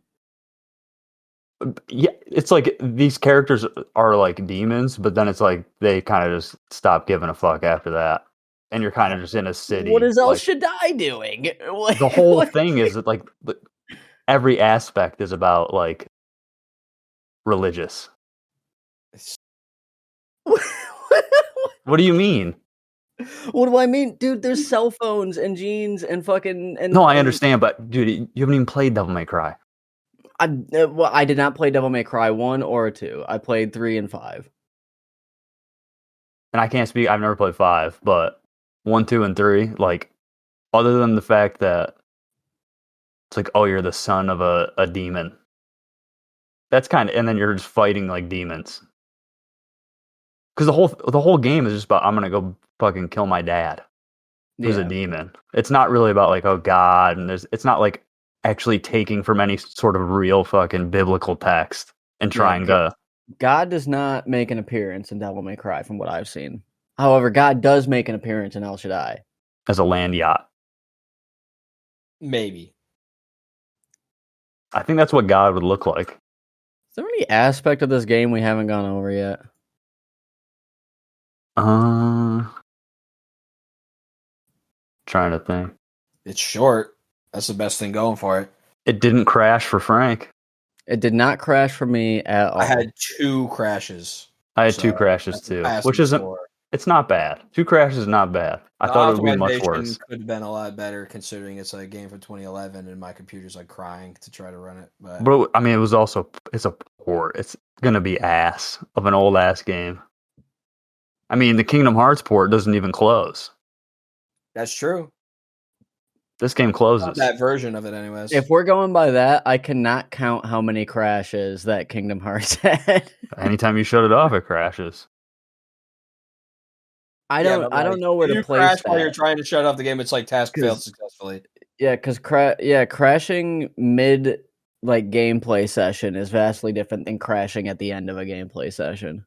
[SPEAKER 2] Yeah, it's like these characters are like demons, but then it's like they kind of just stop giving a fuck after that. And you're kind of just in a city.
[SPEAKER 1] What is El Shaddai doing?
[SPEAKER 2] The whole thing is that like every aspect is about like religious. What do you mean?
[SPEAKER 1] What do I mean? Dude, there's cell phones and jeans and fucking...
[SPEAKER 2] No, I understand, but dude, you haven't even played Devil May Cry.
[SPEAKER 1] I did not play Devil May Cry 1 or 2. I played 3 and 5.
[SPEAKER 2] And I can't speak, I've never played 5, but 1, 2, and 3, like, other than the fact that it's like, oh, you're the son of a demon. That's kind of, and then you're just fighting like demons. Because the whole game is just about, I'm gonna go fucking kill my dad, who's a demon. It's not really about like, oh God, and it's not like actually taking from any sort of real fucking biblical text and trying to.
[SPEAKER 1] God does not make an appearance in Devil May Cry, from what I've seen. However, God does make an appearance in El Shaddai
[SPEAKER 2] as a land yacht.
[SPEAKER 3] Maybe.
[SPEAKER 2] I think that's what God would look like.
[SPEAKER 1] Is there any aspect of this game we haven't gone over yet?
[SPEAKER 2] Trying to think.
[SPEAKER 3] It's short. That's the best thing going for it.
[SPEAKER 2] It didn't crash for Frank.
[SPEAKER 1] It did not crash for me at all.
[SPEAKER 3] I had 2 crashes.
[SPEAKER 2] I had 2 crashes too, which isn't. It's not bad. 2 crashes is not bad. I thought it would be much worse.
[SPEAKER 3] Could have been a lot better considering it's a game from 2011 and my computer's like crying to try to run it.
[SPEAKER 2] But I mean, it's a port. It's gonna be ass of an old ass game. I mean, the Kingdom Hearts port doesn't even close.
[SPEAKER 3] That's true.
[SPEAKER 2] This game closes.
[SPEAKER 3] That version of it, anyways.
[SPEAKER 1] If we're going by that, I cannot count how many crashes that Kingdom Hearts had.
[SPEAKER 2] Anytime you shut it off, it crashes.
[SPEAKER 1] I don't know where to place
[SPEAKER 3] crash
[SPEAKER 1] that.
[SPEAKER 3] While you're trying to shut off the game, it's like task failed successfully.
[SPEAKER 1] Yeah, because crashing mid like gameplay session is vastly different than crashing at the end of a gameplay session.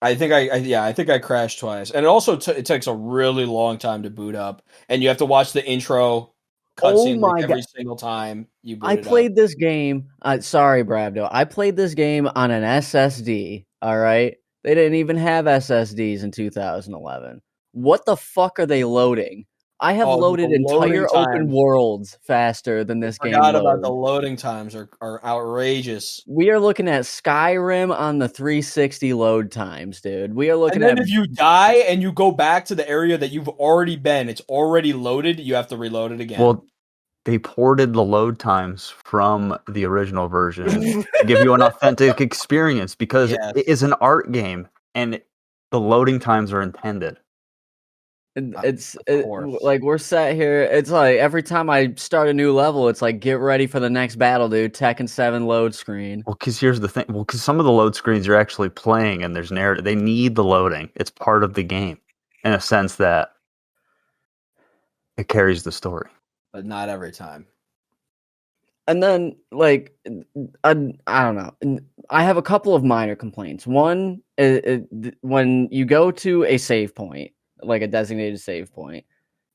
[SPEAKER 3] I think I crashed twice, and it also it takes a really long time to boot up, and you have to watch the intro cutscene every single time you boot it up.
[SPEAKER 1] I played this game. Sorry, Bravdo. I played this game on an SSD. All right, they didn't even have SSDs in 2011. What the fuck are they loading? I have loaded entire open worlds faster than this game.
[SPEAKER 3] Forgot about the loading times are outrageous.
[SPEAKER 1] We are looking at Skyrim on the 360 load times, dude. We are looking
[SPEAKER 3] at. And then if you die and you go back to the area that you've already been, it's already loaded. You have to reload it again.
[SPEAKER 2] Well, they ported the load times from the original version to give you an authentic experience because
[SPEAKER 3] Yes.
[SPEAKER 2] it is an art game and the loading times are intended.
[SPEAKER 3] course.
[SPEAKER 1] Like we're sat here. It's like every time I start a new level, it's like get ready for the next battle, dude. Tekken 7 load screen.
[SPEAKER 2] Well, because here's the thing. Well, because some of the load screens you're actually playing and there's narrative. They need the loading. It's part of the game in a sense that it carries the story.
[SPEAKER 3] But not every time.
[SPEAKER 1] And then, like, I don't know. I have a couple of minor complaints. One, when you go to a save point, like a designated save point,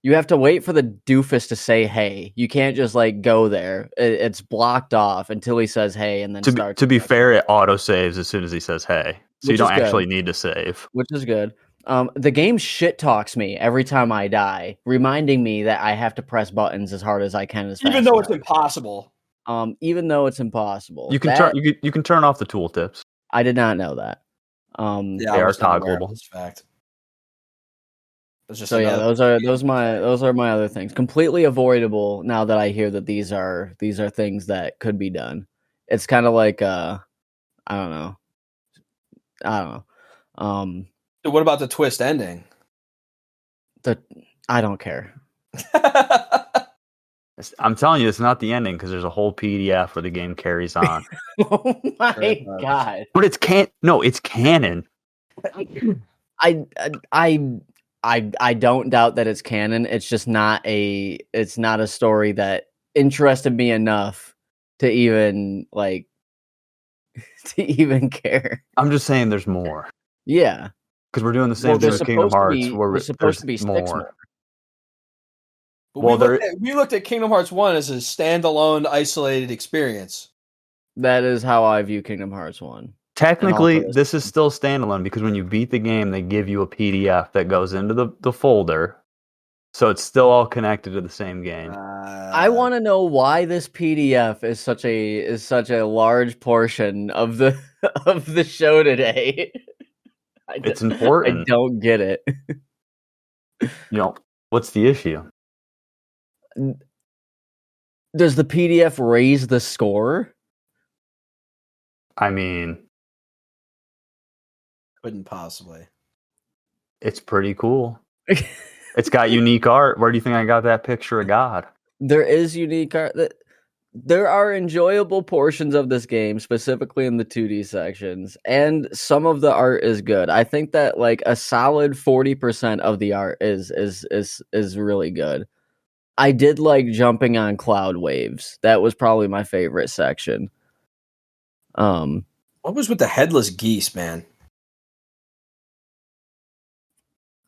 [SPEAKER 1] you have to wait for the doofus to say hey. You can't just like go there. It's blocked off until he says hey, and then start.
[SPEAKER 2] To be fair, it auto saves as soon as he says hey, so you don't actually need to save,
[SPEAKER 1] which is good. The game shit talks me every time I die, reminding me that I have to press buttons as hard as I can,
[SPEAKER 3] even though it's impossible.
[SPEAKER 1] Even though it's impossible,
[SPEAKER 2] you can turn off the tooltips.
[SPEAKER 1] I did not know that.
[SPEAKER 2] They are toggleable.
[SPEAKER 3] This fact.
[SPEAKER 1] So yeah, those are my other things. Completely avoidable now that I hear that these are things that could be done. It's kind of like I don't know.
[SPEAKER 3] What about the twist ending?
[SPEAKER 1] I don't care.
[SPEAKER 2] I'm telling you, it's not the ending because there's a whole PDF where the game carries on.
[SPEAKER 1] Oh my god!
[SPEAKER 2] But it's canon.
[SPEAKER 1] I don't doubt that it's canon. It's just not a story that interested me enough to even care.
[SPEAKER 2] I'm just saying there's more.
[SPEAKER 1] Yeah.
[SPEAKER 2] Because we're doing the same thing with Kingdom Hearts where
[SPEAKER 1] there's supposed to be
[SPEAKER 2] more.
[SPEAKER 1] 6 more.
[SPEAKER 3] But we looked at Kingdom Hearts 1 as a standalone, isolated experience.
[SPEAKER 1] That is how I view Kingdom Hearts 1.
[SPEAKER 2] Technically, this is still standalone because when you beat the game, they give you a PDF that goes into the folder. So it's still all connected to the same game.
[SPEAKER 1] I want to know why this PDF is such a large portion of the show today.
[SPEAKER 2] It's important.
[SPEAKER 1] I don't get it.
[SPEAKER 2] What's the issue?
[SPEAKER 1] Does the PDF raise the score?
[SPEAKER 2] I mean,
[SPEAKER 3] couldn't possibly.
[SPEAKER 2] It's pretty cool. It's got unique art. Where do you think I got that picture of God?
[SPEAKER 1] There is unique art. There are enjoyable portions of this game, specifically in the 2D sections, and some of the art is good. I think that like a solid 40% of the art is really good. I did like jumping on cloud waves. That was probably my favorite section.
[SPEAKER 3] What was with the headless geese, man?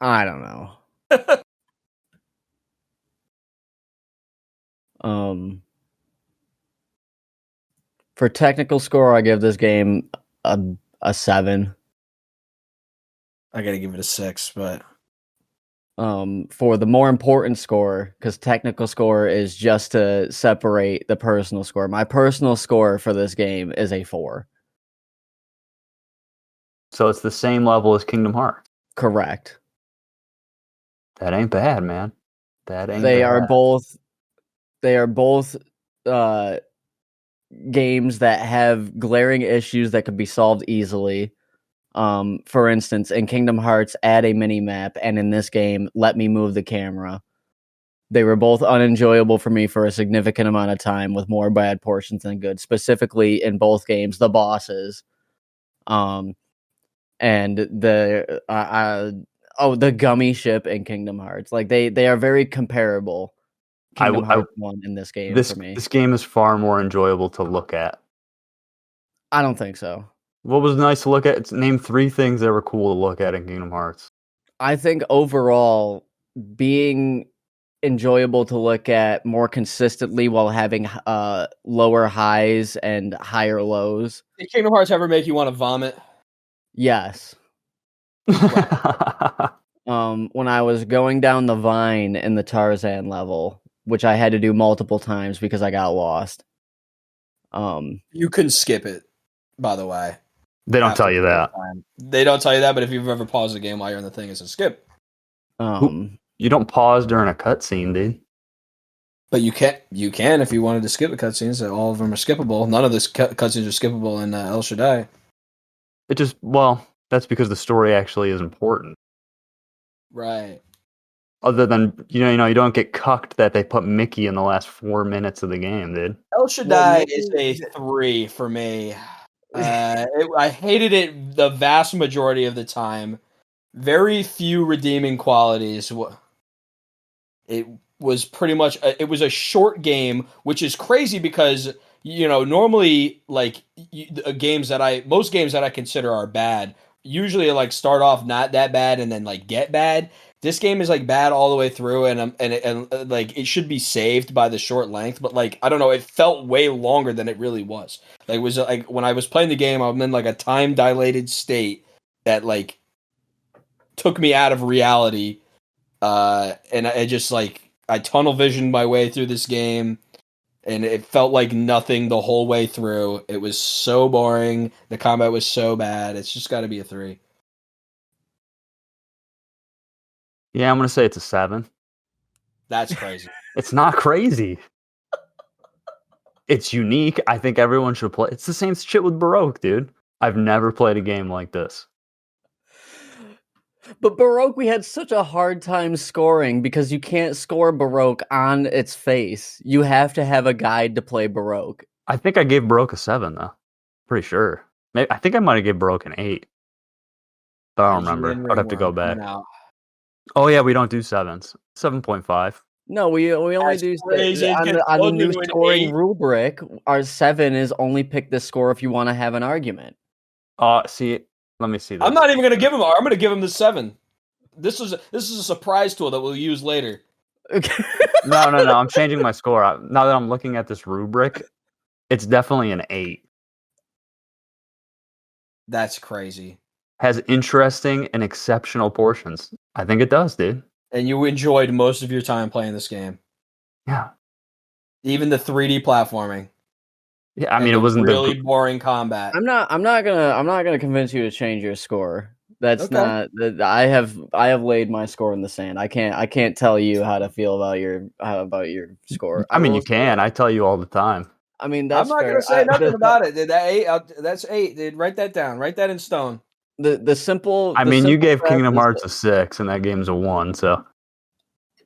[SPEAKER 1] I don't know. For technical score, I give this game a 7.
[SPEAKER 3] I gotta give it a 6, but
[SPEAKER 1] for the more important score, because technical score is just to separate the personal score. My personal score for this game is a 4.
[SPEAKER 2] So it's the same level as Kingdom Hearts.
[SPEAKER 1] Correct.
[SPEAKER 2] That ain't bad, man. That ain't
[SPEAKER 1] They
[SPEAKER 2] bad.
[SPEAKER 1] are both games that have glaring issues that could be solved easily. For instance, in Kingdom Hearts, add a mini map, and in this game, let me move the camera. They were both unenjoyable for me for a significant amount of time, with more bad portions than good. Specifically, in both games, the bosses, and the gummy ship in Kingdom Hearts. Like they are very comparable. Kingdom Hearts 1 in this game for me.
[SPEAKER 2] This game is far more enjoyable to look at.
[SPEAKER 1] I don't think so.
[SPEAKER 2] What was nice to look at? Name 3 things that were cool to look at in Kingdom Hearts.
[SPEAKER 1] I think overall, being enjoyable to look at more consistently while having lower highs and higher lows.
[SPEAKER 3] Did Kingdom Hearts ever make you want to vomit?
[SPEAKER 1] Yes. When I was going down the vine in the Tarzan level, which I had to do multiple times because I got lost.
[SPEAKER 3] You couldn't skip it, by the way.
[SPEAKER 2] They don't tell you that.
[SPEAKER 3] They don't tell you that, but if you've ever paused a game while you're in the thing, it's a skip.
[SPEAKER 2] You don't pause during a cutscene, dude.
[SPEAKER 3] But you can if you wanted to skip the cutscenes. All of them are skippable. None of the cutscenes are skippable in El Shaddai.
[SPEAKER 2] That's because the story actually is important.
[SPEAKER 3] Right.
[SPEAKER 2] Other than you don't get cucked that they put Mickey in the last 4 minutes of the game, dude.
[SPEAKER 3] El Shaddai is a 3 for me. I hated it the vast majority of the time. Very few redeeming qualities. It was pretty much it was a short game, which is crazy because normally like most games that I consider are bad usually like start off not that bad and then like get bad. This game is like bad all the way through, and like it should be saved by the short length, but like I don't know, it felt way longer than it really was. Like it was like when I was playing the game, I'm in like a time dilated state that like took me out of reality, and I just like I tunnel visioned my way through this game, and it felt like nothing the whole way through. It was so boring. The combat was so bad. It's just got to be a 3.
[SPEAKER 2] Yeah, I'm gonna say it's a 7.
[SPEAKER 3] That's crazy.
[SPEAKER 2] It's not crazy. It's unique. I think everyone should play. It's the same shit with Baroque, dude. I've never played a game like this.
[SPEAKER 1] But Baroque, we had such a hard time scoring because you can't score Baroque on its face. You have to have a guide to play Baroque.
[SPEAKER 2] I think I gave Baroque a 7, though. Pretty sure. I think I might have gave Baroque an 8. But I don't remember. I'd have to go back. Oh, yeah, we don't do 7s. 7.5.
[SPEAKER 1] No, we only do on the new scoring rubric. Our 7 is only pick the score if you want to have an argument.
[SPEAKER 2] See, let me see this.
[SPEAKER 3] I'm not even gonna give him. I'm gonna give him the 7. This is a surprise tool that we'll use later.
[SPEAKER 1] Okay.
[SPEAKER 2] No. I'm changing my score. Now that I'm looking at this rubric, it's definitely an 8.
[SPEAKER 3] That's crazy.
[SPEAKER 2] Has interesting and exceptional portions. I think it does, dude.
[SPEAKER 3] And you enjoyed most of your time playing this game.
[SPEAKER 2] Yeah.
[SPEAKER 3] Even the 3D platforming.
[SPEAKER 2] Yeah, I mean it wasn't
[SPEAKER 3] really boring combat.
[SPEAKER 1] I'm not gonna convince you to change your score. That's not. I have laid my score in the sand. I can't tell you how to feel about your score.
[SPEAKER 2] I mean, you can. I tell you all the time.
[SPEAKER 1] I mean, that's
[SPEAKER 3] I'm not gonna say nothing about it. Did that 8? That's 8. Dude, write that down. Write that in stone.
[SPEAKER 1] The simple.
[SPEAKER 2] I mean, you gave Kingdom Hearts a 6, and that game's a 1. So.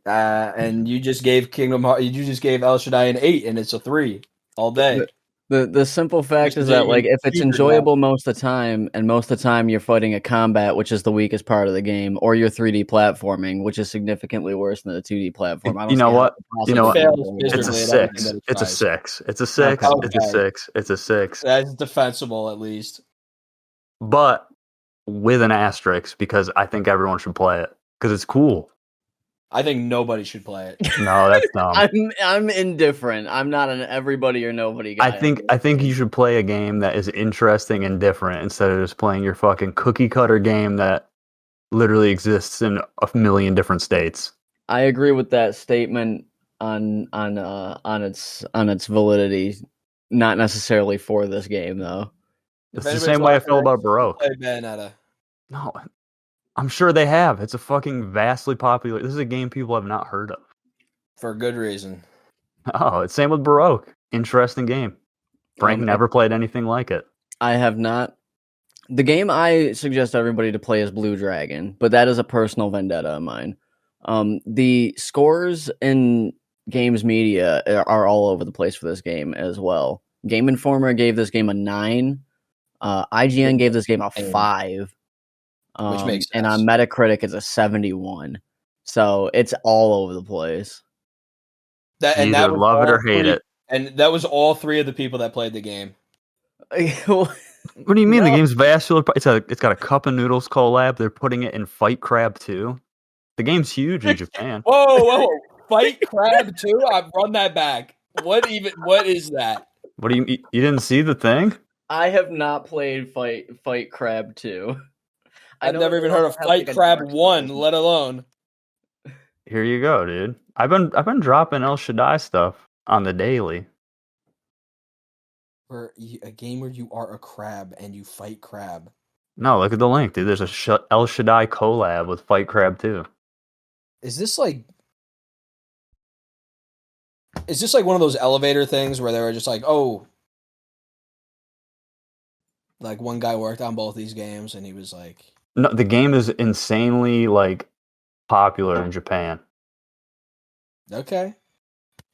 [SPEAKER 3] And you just gave You just gave El Shaddai an 8, and it's a 3 all day.
[SPEAKER 1] The simple fact is that like if it's enjoyable most of the time, and most of the time you're fighting a combat, which is the weakest part of the game, or you're 3D platforming, which is significantly worse than the 2D platform.
[SPEAKER 2] You know what? It's a 6. It's a 6. It's a 6.
[SPEAKER 3] Okay.
[SPEAKER 2] It's a 6. It's a 6.
[SPEAKER 3] That's defensible, at least.
[SPEAKER 2] But with an asterisk, because I think everyone should play it because it's cool.
[SPEAKER 3] I think nobody should play it.
[SPEAKER 2] No, that's dumb.
[SPEAKER 1] I'm indifferent. I'm not an everybody or nobody guy.
[SPEAKER 2] I think you should play a game that is interesting and different instead of just playing your fucking cookie cutter game that literally exists in a million different states.
[SPEAKER 1] I agree with that statement on its validity. Not necessarily for this game though.
[SPEAKER 2] It's the same way I feel about Baroque. No, I'm sure they have. It's a fucking vastly popular. This is a game people have not heard of.
[SPEAKER 3] For good reason.
[SPEAKER 2] Oh, it's same with Baroque. Interesting game. Frank never played anything like it.
[SPEAKER 1] I have not. The game I suggest everybody to play is Blue Dragon, but that is a personal vendetta of mine. The scores in games media are all over the place for this game as well. Game Informer gave this game a 9. IGN gave this game a 5.
[SPEAKER 3] Which makes sense.
[SPEAKER 1] And on Metacritic, it's a 71. So it's all over the place.
[SPEAKER 2] Either love it or hate it.
[SPEAKER 3] And that was all 3 of the people that played the game.
[SPEAKER 2] What do you mean? The game's vascular. It's got a Cup of Noodles collab. They're putting it in Fight Crab 2. The game's huge in Japan.
[SPEAKER 3] Whoa! Fight Crab 2? I've run that back. What is that?
[SPEAKER 2] What do you didn't see the thing?
[SPEAKER 1] I have not played Fight Crab 2.
[SPEAKER 3] I've never even heard of Fight Crab 1, let alone.
[SPEAKER 2] Here you go, dude. I've been dropping El Shaddai stuff on the daily.
[SPEAKER 3] For a game where you are a crab and you fight crab.
[SPEAKER 2] No, look at the link, dude. There's a El Shaddai collab with Fight Crab 2.
[SPEAKER 3] Is this like... Is this like one of those elevator things where they were just like, oh, like one guy worked on both these games and he was like,
[SPEAKER 2] No, the game is insanely like popular in Japan.
[SPEAKER 3] okay.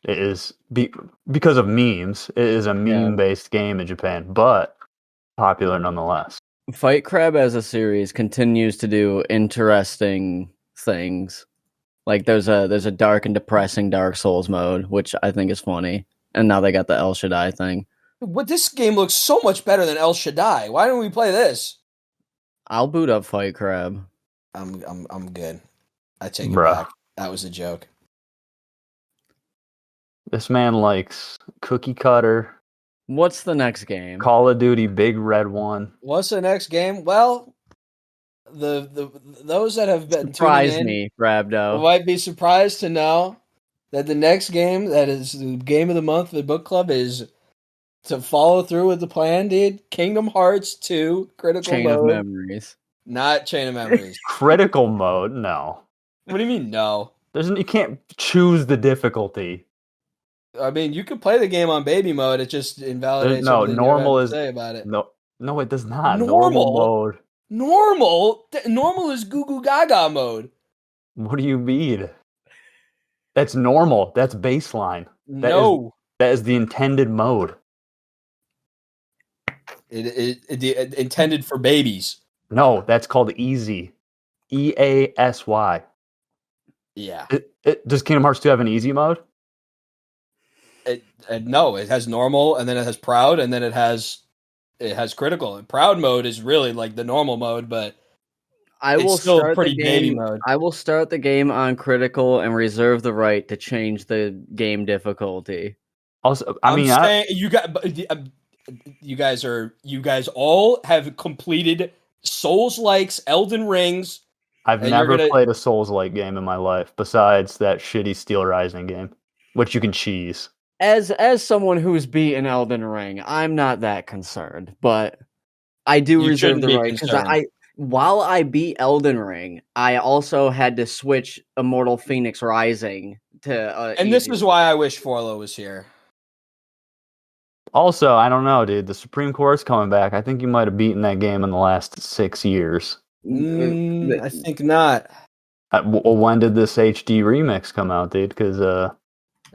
[SPEAKER 2] It is because of memes. It is a meme-based game in Japan, but popular nonetheless.
[SPEAKER 1] Fight Crab as a series continues to do interesting things. Like there's a dark and depressing Dark Souls mode, which I think is funny. And now they got the El Shaddai thing.
[SPEAKER 3] But this game looks so much better than El Shaddai. Why don't we play this?
[SPEAKER 1] I'll boot up Fight Crab.
[SPEAKER 3] I'm good. I take it
[SPEAKER 2] Bruh.
[SPEAKER 3] back. That was a joke.
[SPEAKER 2] This man likes Cookie Cutter,
[SPEAKER 1] What's the next game?
[SPEAKER 2] Call of Duty, Big Red One.
[SPEAKER 3] What's the next game? Well, the those that have been
[SPEAKER 1] Surprise
[SPEAKER 3] tuning in
[SPEAKER 1] me, Brabdo.
[SPEAKER 3] might be surprised to know that the next game that is the game of the month of the book club is to follow through with the plan, dude. Kingdom Hearts 2 Critical
[SPEAKER 1] Chain
[SPEAKER 3] Mode.
[SPEAKER 1] of Memories.
[SPEAKER 3] Not Chain of Memories.
[SPEAKER 2] Critical mode? No.
[SPEAKER 3] What do you mean, no?
[SPEAKER 2] You can't choose the difficulty.
[SPEAKER 3] I mean, you could play the game on baby mode. It just invalidates
[SPEAKER 2] No,
[SPEAKER 3] everything
[SPEAKER 2] normal
[SPEAKER 3] you have
[SPEAKER 2] is
[SPEAKER 3] to say about it.
[SPEAKER 2] No, it does not.
[SPEAKER 3] Normal?
[SPEAKER 2] Mode.
[SPEAKER 3] Normal is Goo Goo Gaga mode.
[SPEAKER 2] What do you mean? That's normal. That's baseline.
[SPEAKER 3] No.
[SPEAKER 2] That is the intended mode.
[SPEAKER 3] It intended for babies.
[SPEAKER 2] No, that's called easy. EASY.
[SPEAKER 3] Yeah.
[SPEAKER 2] Does Kingdom Hearts 2 have an easy mode?
[SPEAKER 3] No, it has normal, and then it has proud, and then it has critical. And proud mode is really like the normal mode, but it's still pretty baby mode.
[SPEAKER 1] I will start the game on critical and reserve the right to change the game difficulty.
[SPEAKER 2] Also,
[SPEAKER 3] you guys all have completed Souls-likes, Elden Rings.
[SPEAKER 2] I've never played a Souls-like game in my life besides that shitty Steel Rising game, which you can cheese.
[SPEAKER 1] As someone who's beaten Elden Ring, I'm not that concerned, but I do reserve the right because while I beat Elden Ring, I also had to switch Immortal Phoenix Rising to.
[SPEAKER 3] And this is why I wish Forlo was here.
[SPEAKER 2] Also, I don't know, dude. The Supreme Court's coming back. I think you might have beaten that game in the last 6 years.
[SPEAKER 3] I think not.
[SPEAKER 2] Well, when did this HD remix come out, dude? Because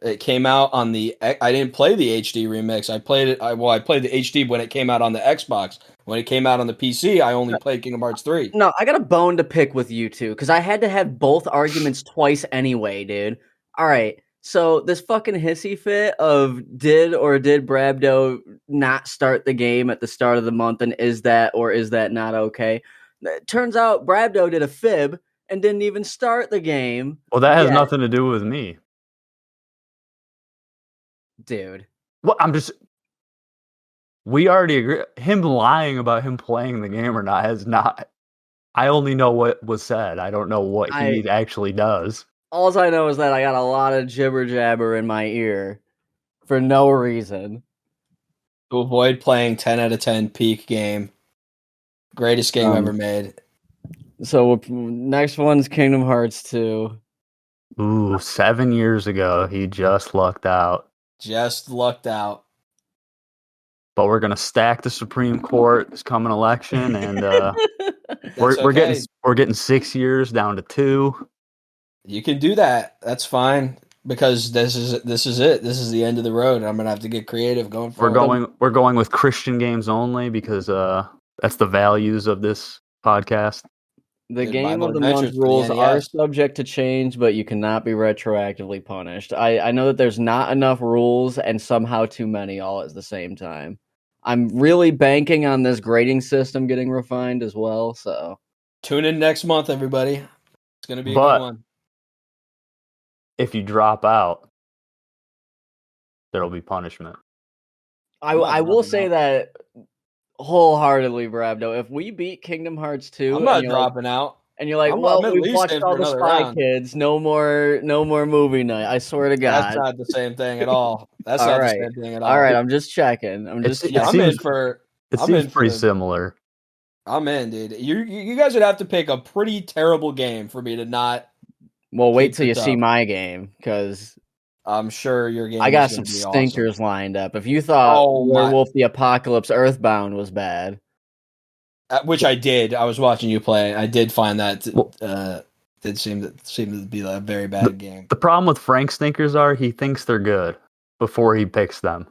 [SPEAKER 3] it came out on the. I didn't play the HD remix. I played it. I played the HD when it came out on the Xbox. When it came out on the PC, I only played Kingdom Hearts 3.
[SPEAKER 1] No, I got a bone to pick with you two because I had to have both arguments twice anyway, dude. All right, so this fucking hissy fit of did Brabdo not start the game at the start of the month, and is that not okay? It turns out Brabdo did a fib and didn't even start the game.
[SPEAKER 2] Well, that has nothing to do with me.
[SPEAKER 1] Dude.
[SPEAKER 2] Well, we already agree. Him lying about him playing the game or not has not. I only know what was said. I don't know what he actually does.
[SPEAKER 1] All I know is that I got a lot of jibber jabber in my ear for no reason.
[SPEAKER 3] To avoid playing 10 out of 10 peak game. Greatest game ever made.
[SPEAKER 1] So next one's Kingdom Hearts 2.
[SPEAKER 2] Ooh, 7 years ago, he just lucked out. But we're gonna stack the Supreme Court this coming election, and we're getting 6 years down to 2.
[SPEAKER 3] You can do that. That's fine because this is it. This is the end of the road. I'm gonna have to get creative going forward.
[SPEAKER 2] We're going with Christian games only because that's the values of this podcast.
[SPEAKER 1] The game of the month rules are subject to change, but you cannot be retroactively punished. I know that there's not enough rules and somehow too many all at the same time. I'm really banking on this grading system getting refined as well, so.
[SPEAKER 3] Tune in next month, everybody. It's going to be a good one.
[SPEAKER 2] If you drop out, there'll be punishment.
[SPEAKER 1] I will say that wholeheartedly, Brabdo. If we beat Kingdom Hearts 2,
[SPEAKER 3] I'm not dropping out.
[SPEAKER 1] And you're like, we've watched all the Spy Kids. No more movie night. I swear to God.
[SPEAKER 3] That's not the same thing at all. The same thing at all.
[SPEAKER 1] All right, I'm just checking.
[SPEAKER 2] It seems pretty similar.
[SPEAKER 3] I'm in, dude. You guys would have to pick a pretty terrible game for me to not.
[SPEAKER 1] Well, wait till you see my game, because
[SPEAKER 3] I'm sure your game.
[SPEAKER 1] I
[SPEAKER 3] is
[SPEAKER 1] got
[SPEAKER 3] gonna
[SPEAKER 1] some
[SPEAKER 3] be
[SPEAKER 1] stinkers
[SPEAKER 3] awesome.
[SPEAKER 1] lined up. If you thought Werewolf the Apocalypse Earthbound was bad,
[SPEAKER 3] Which I did. I was watching you play. I did find that did seem to be a very bad game.
[SPEAKER 2] The problem with Frank stinkers are he thinks they're good before he picks them.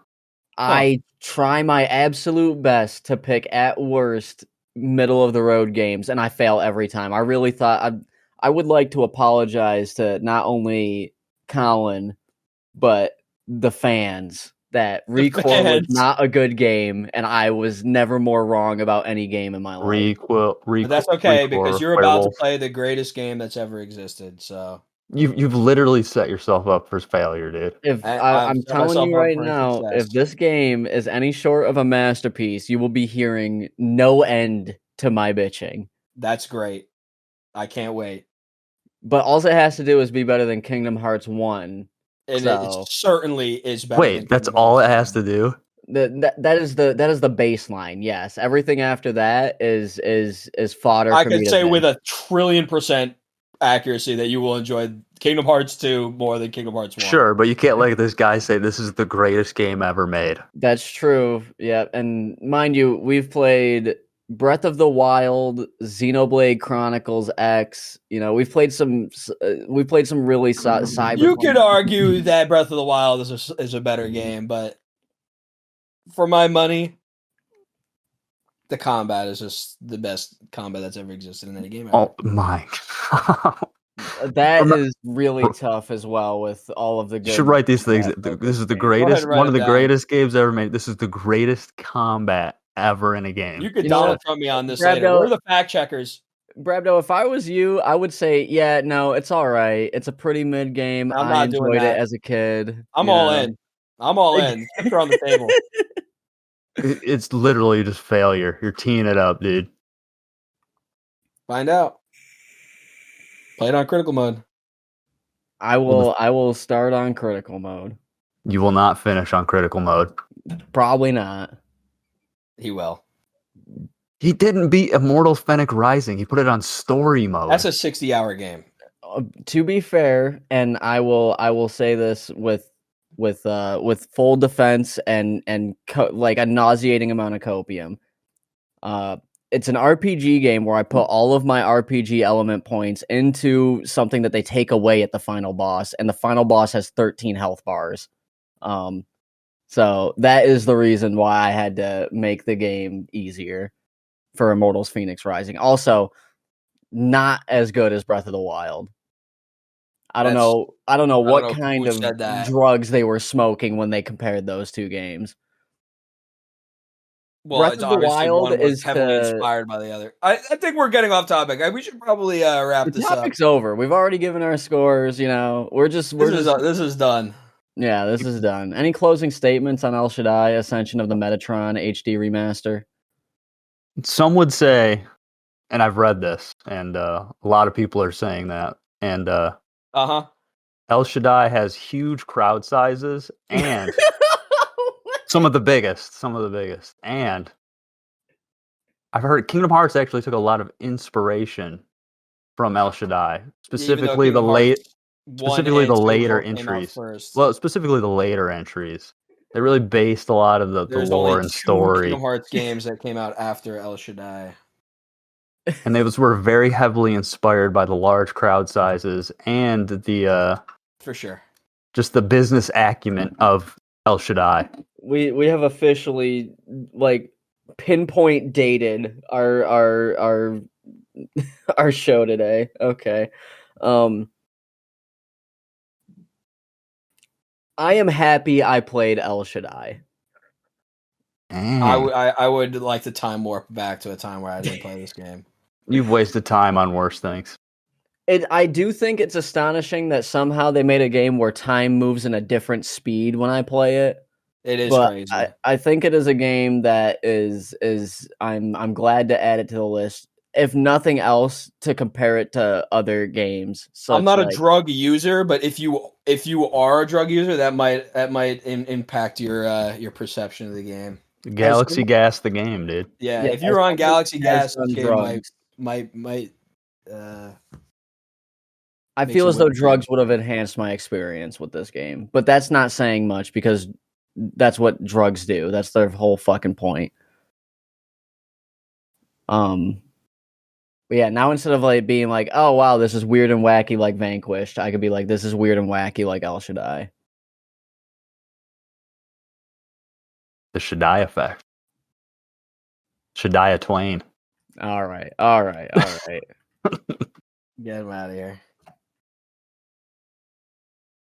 [SPEAKER 1] I try my absolute best to pick at worst middle of the road games, and I fail every time. I really thought I would like to apologize to not only Colin but the fans that Recore was not a good game, and I was never more wrong about any game in my life.
[SPEAKER 3] But that's okay because you're about to play the greatest game that's ever existed. So
[SPEAKER 2] you've literally set yourself up for failure, dude.
[SPEAKER 1] If I'm telling you right now, if this game is any short of a masterpiece, you will be hearing no end to my bitching.
[SPEAKER 3] That's great. I can't wait.
[SPEAKER 1] But all it has to do is be better than Kingdom Hearts 1.
[SPEAKER 3] And it certainly is better.
[SPEAKER 2] Wait, that's all it has to do?
[SPEAKER 1] That is the baseline. Yes, everything after that is fodder.
[SPEAKER 3] I could say with 1,000,000,000% accuracy that you will enjoy Kingdom Hearts 2 more than Kingdom Hearts 1.
[SPEAKER 2] Sure, but you can't let this guy say this is the greatest game ever made.
[SPEAKER 1] That's true. Yeah, and mind you, we've played Breath of the Wild, Xenoblade Chronicles X. You know, we've played some really cyber.
[SPEAKER 3] You could argue that Breath of the Wild is a better game, but for my money, the combat is just the best combat that's ever existed in any game ever.
[SPEAKER 2] Oh my!
[SPEAKER 1] That is really tough as well with all of the good.
[SPEAKER 2] You should write these things. This is the greatest, one of the greatest games ever made. This is the greatest combat ever in a game.
[SPEAKER 3] You could Donald Trump me on this later. We're the fact checkers.
[SPEAKER 1] Brabdo, if I was you, I would say, yeah, no, it's all right. It's a pretty mid game. I enjoyed it as a kid.
[SPEAKER 3] I'm all in. I'm all in. Chips are on the table.
[SPEAKER 2] It's literally just failure. You're teeing it up, dude.
[SPEAKER 3] Find out. Play it on critical mode.
[SPEAKER 1] I will start on critical mode.
[SPEAKER 2] You will not finish on critical mode.
[SPEAKER 1] Probably not.
[SPEAKER 3] He will.
[SPEAKER 2] He didn't beat Immortals Fennec Rising. He put it on story mode.
[SPEAKER 3] That's a 60-hour game.
[SPEAKER 1] To be fair, and I will say this with full defense and like a nauseating amount of copium. It's an RPG game where I put all of my RPG element points into something that they take away at the final boss, and the final boss has 13 health bars. So that is the reason why I had to make the game easier for Immortals Phoenix Rising. Also, not as good as Breath of the Wild. I don't know what kind of drugs they were smoking when they compared those two games.
[SPEAKER 3] Well, Breath of the Wild is heavily inspired by the other. I think we're getting off topic. We should probably wrap this up.
[SPEAKER 1] The topic's over. We've already given our scores. You know, this
[SPEAKER 3] is done.
[SPEAKER 1] Yeah, this is done. Any closing statements on El Shaddai Ascension of the Metatron HD remaster?
[SPEAKER 2] Some would say, and I've read this, and a lot of people are saying that, and El Shaddai has huge crowd sizes and some of the biggest, and I've heard Kingdom Hearts actually took a lot of inspiration from El Shaddai, specifically the later entries. Well, specifically the later entries. They really based a lot of the lore and story.
[SPEAKER 3] Kingdom Hearts games that came out after El Shaddai.
[SPEAKER 2] And they were very heavily inspired by the large crowd sizes and the
[SPEAKER 3] for sure,
[SPEAKER 2] just the business acumen of El Shaddai.
[SPEAKER 1] We have officially like pinpoint dated our show today. Okay. I am happy I played El Shaddai.
[SPEAKER 3] I would like to time warp back to a time where I didn't play this game.
[SPEAKER 2] You've wasted time on worse things.
[SPEAKER 1] I do think it's astonishing that somehow they made a game where time moves in a different speed when I play it.
[SPEAKER 3] It is crazy.
[SPEAKER 1] I think it is a game that is I'm glad to add it to the list. If nothing else, to compare it to other games.
[SPEAKER 3] I'm not a drug user, but if you are a drug user, that might impact your perception of the game.
[SPEAKER 2] Galaxy Gas, the game, dude.
[SPEAKER 3] Yeah, if you're on Galaxy Gas, the game might
[SPEAKER 1] I
[SPEAKER 3] Makes
[SPEAKER 1] feel
[SPEAKER 3] you
[SPEAKER 1] as though
[SPEAKER 3] willing to-
[SPEAKER 1] drugs would have enhanced my experience with this game, but that's not saying much because that's what drugs do. That's their whole fucking point. But yeah, now instead of like being like, oh wow, this is weird and wacky like Vanquished, I could be like, this is weird and wacky like El Shaddai.
[SPEAKER 2] The Shaddai effect. Shaddai Twain.
[SPEAKER 1] All right. Get him out of here.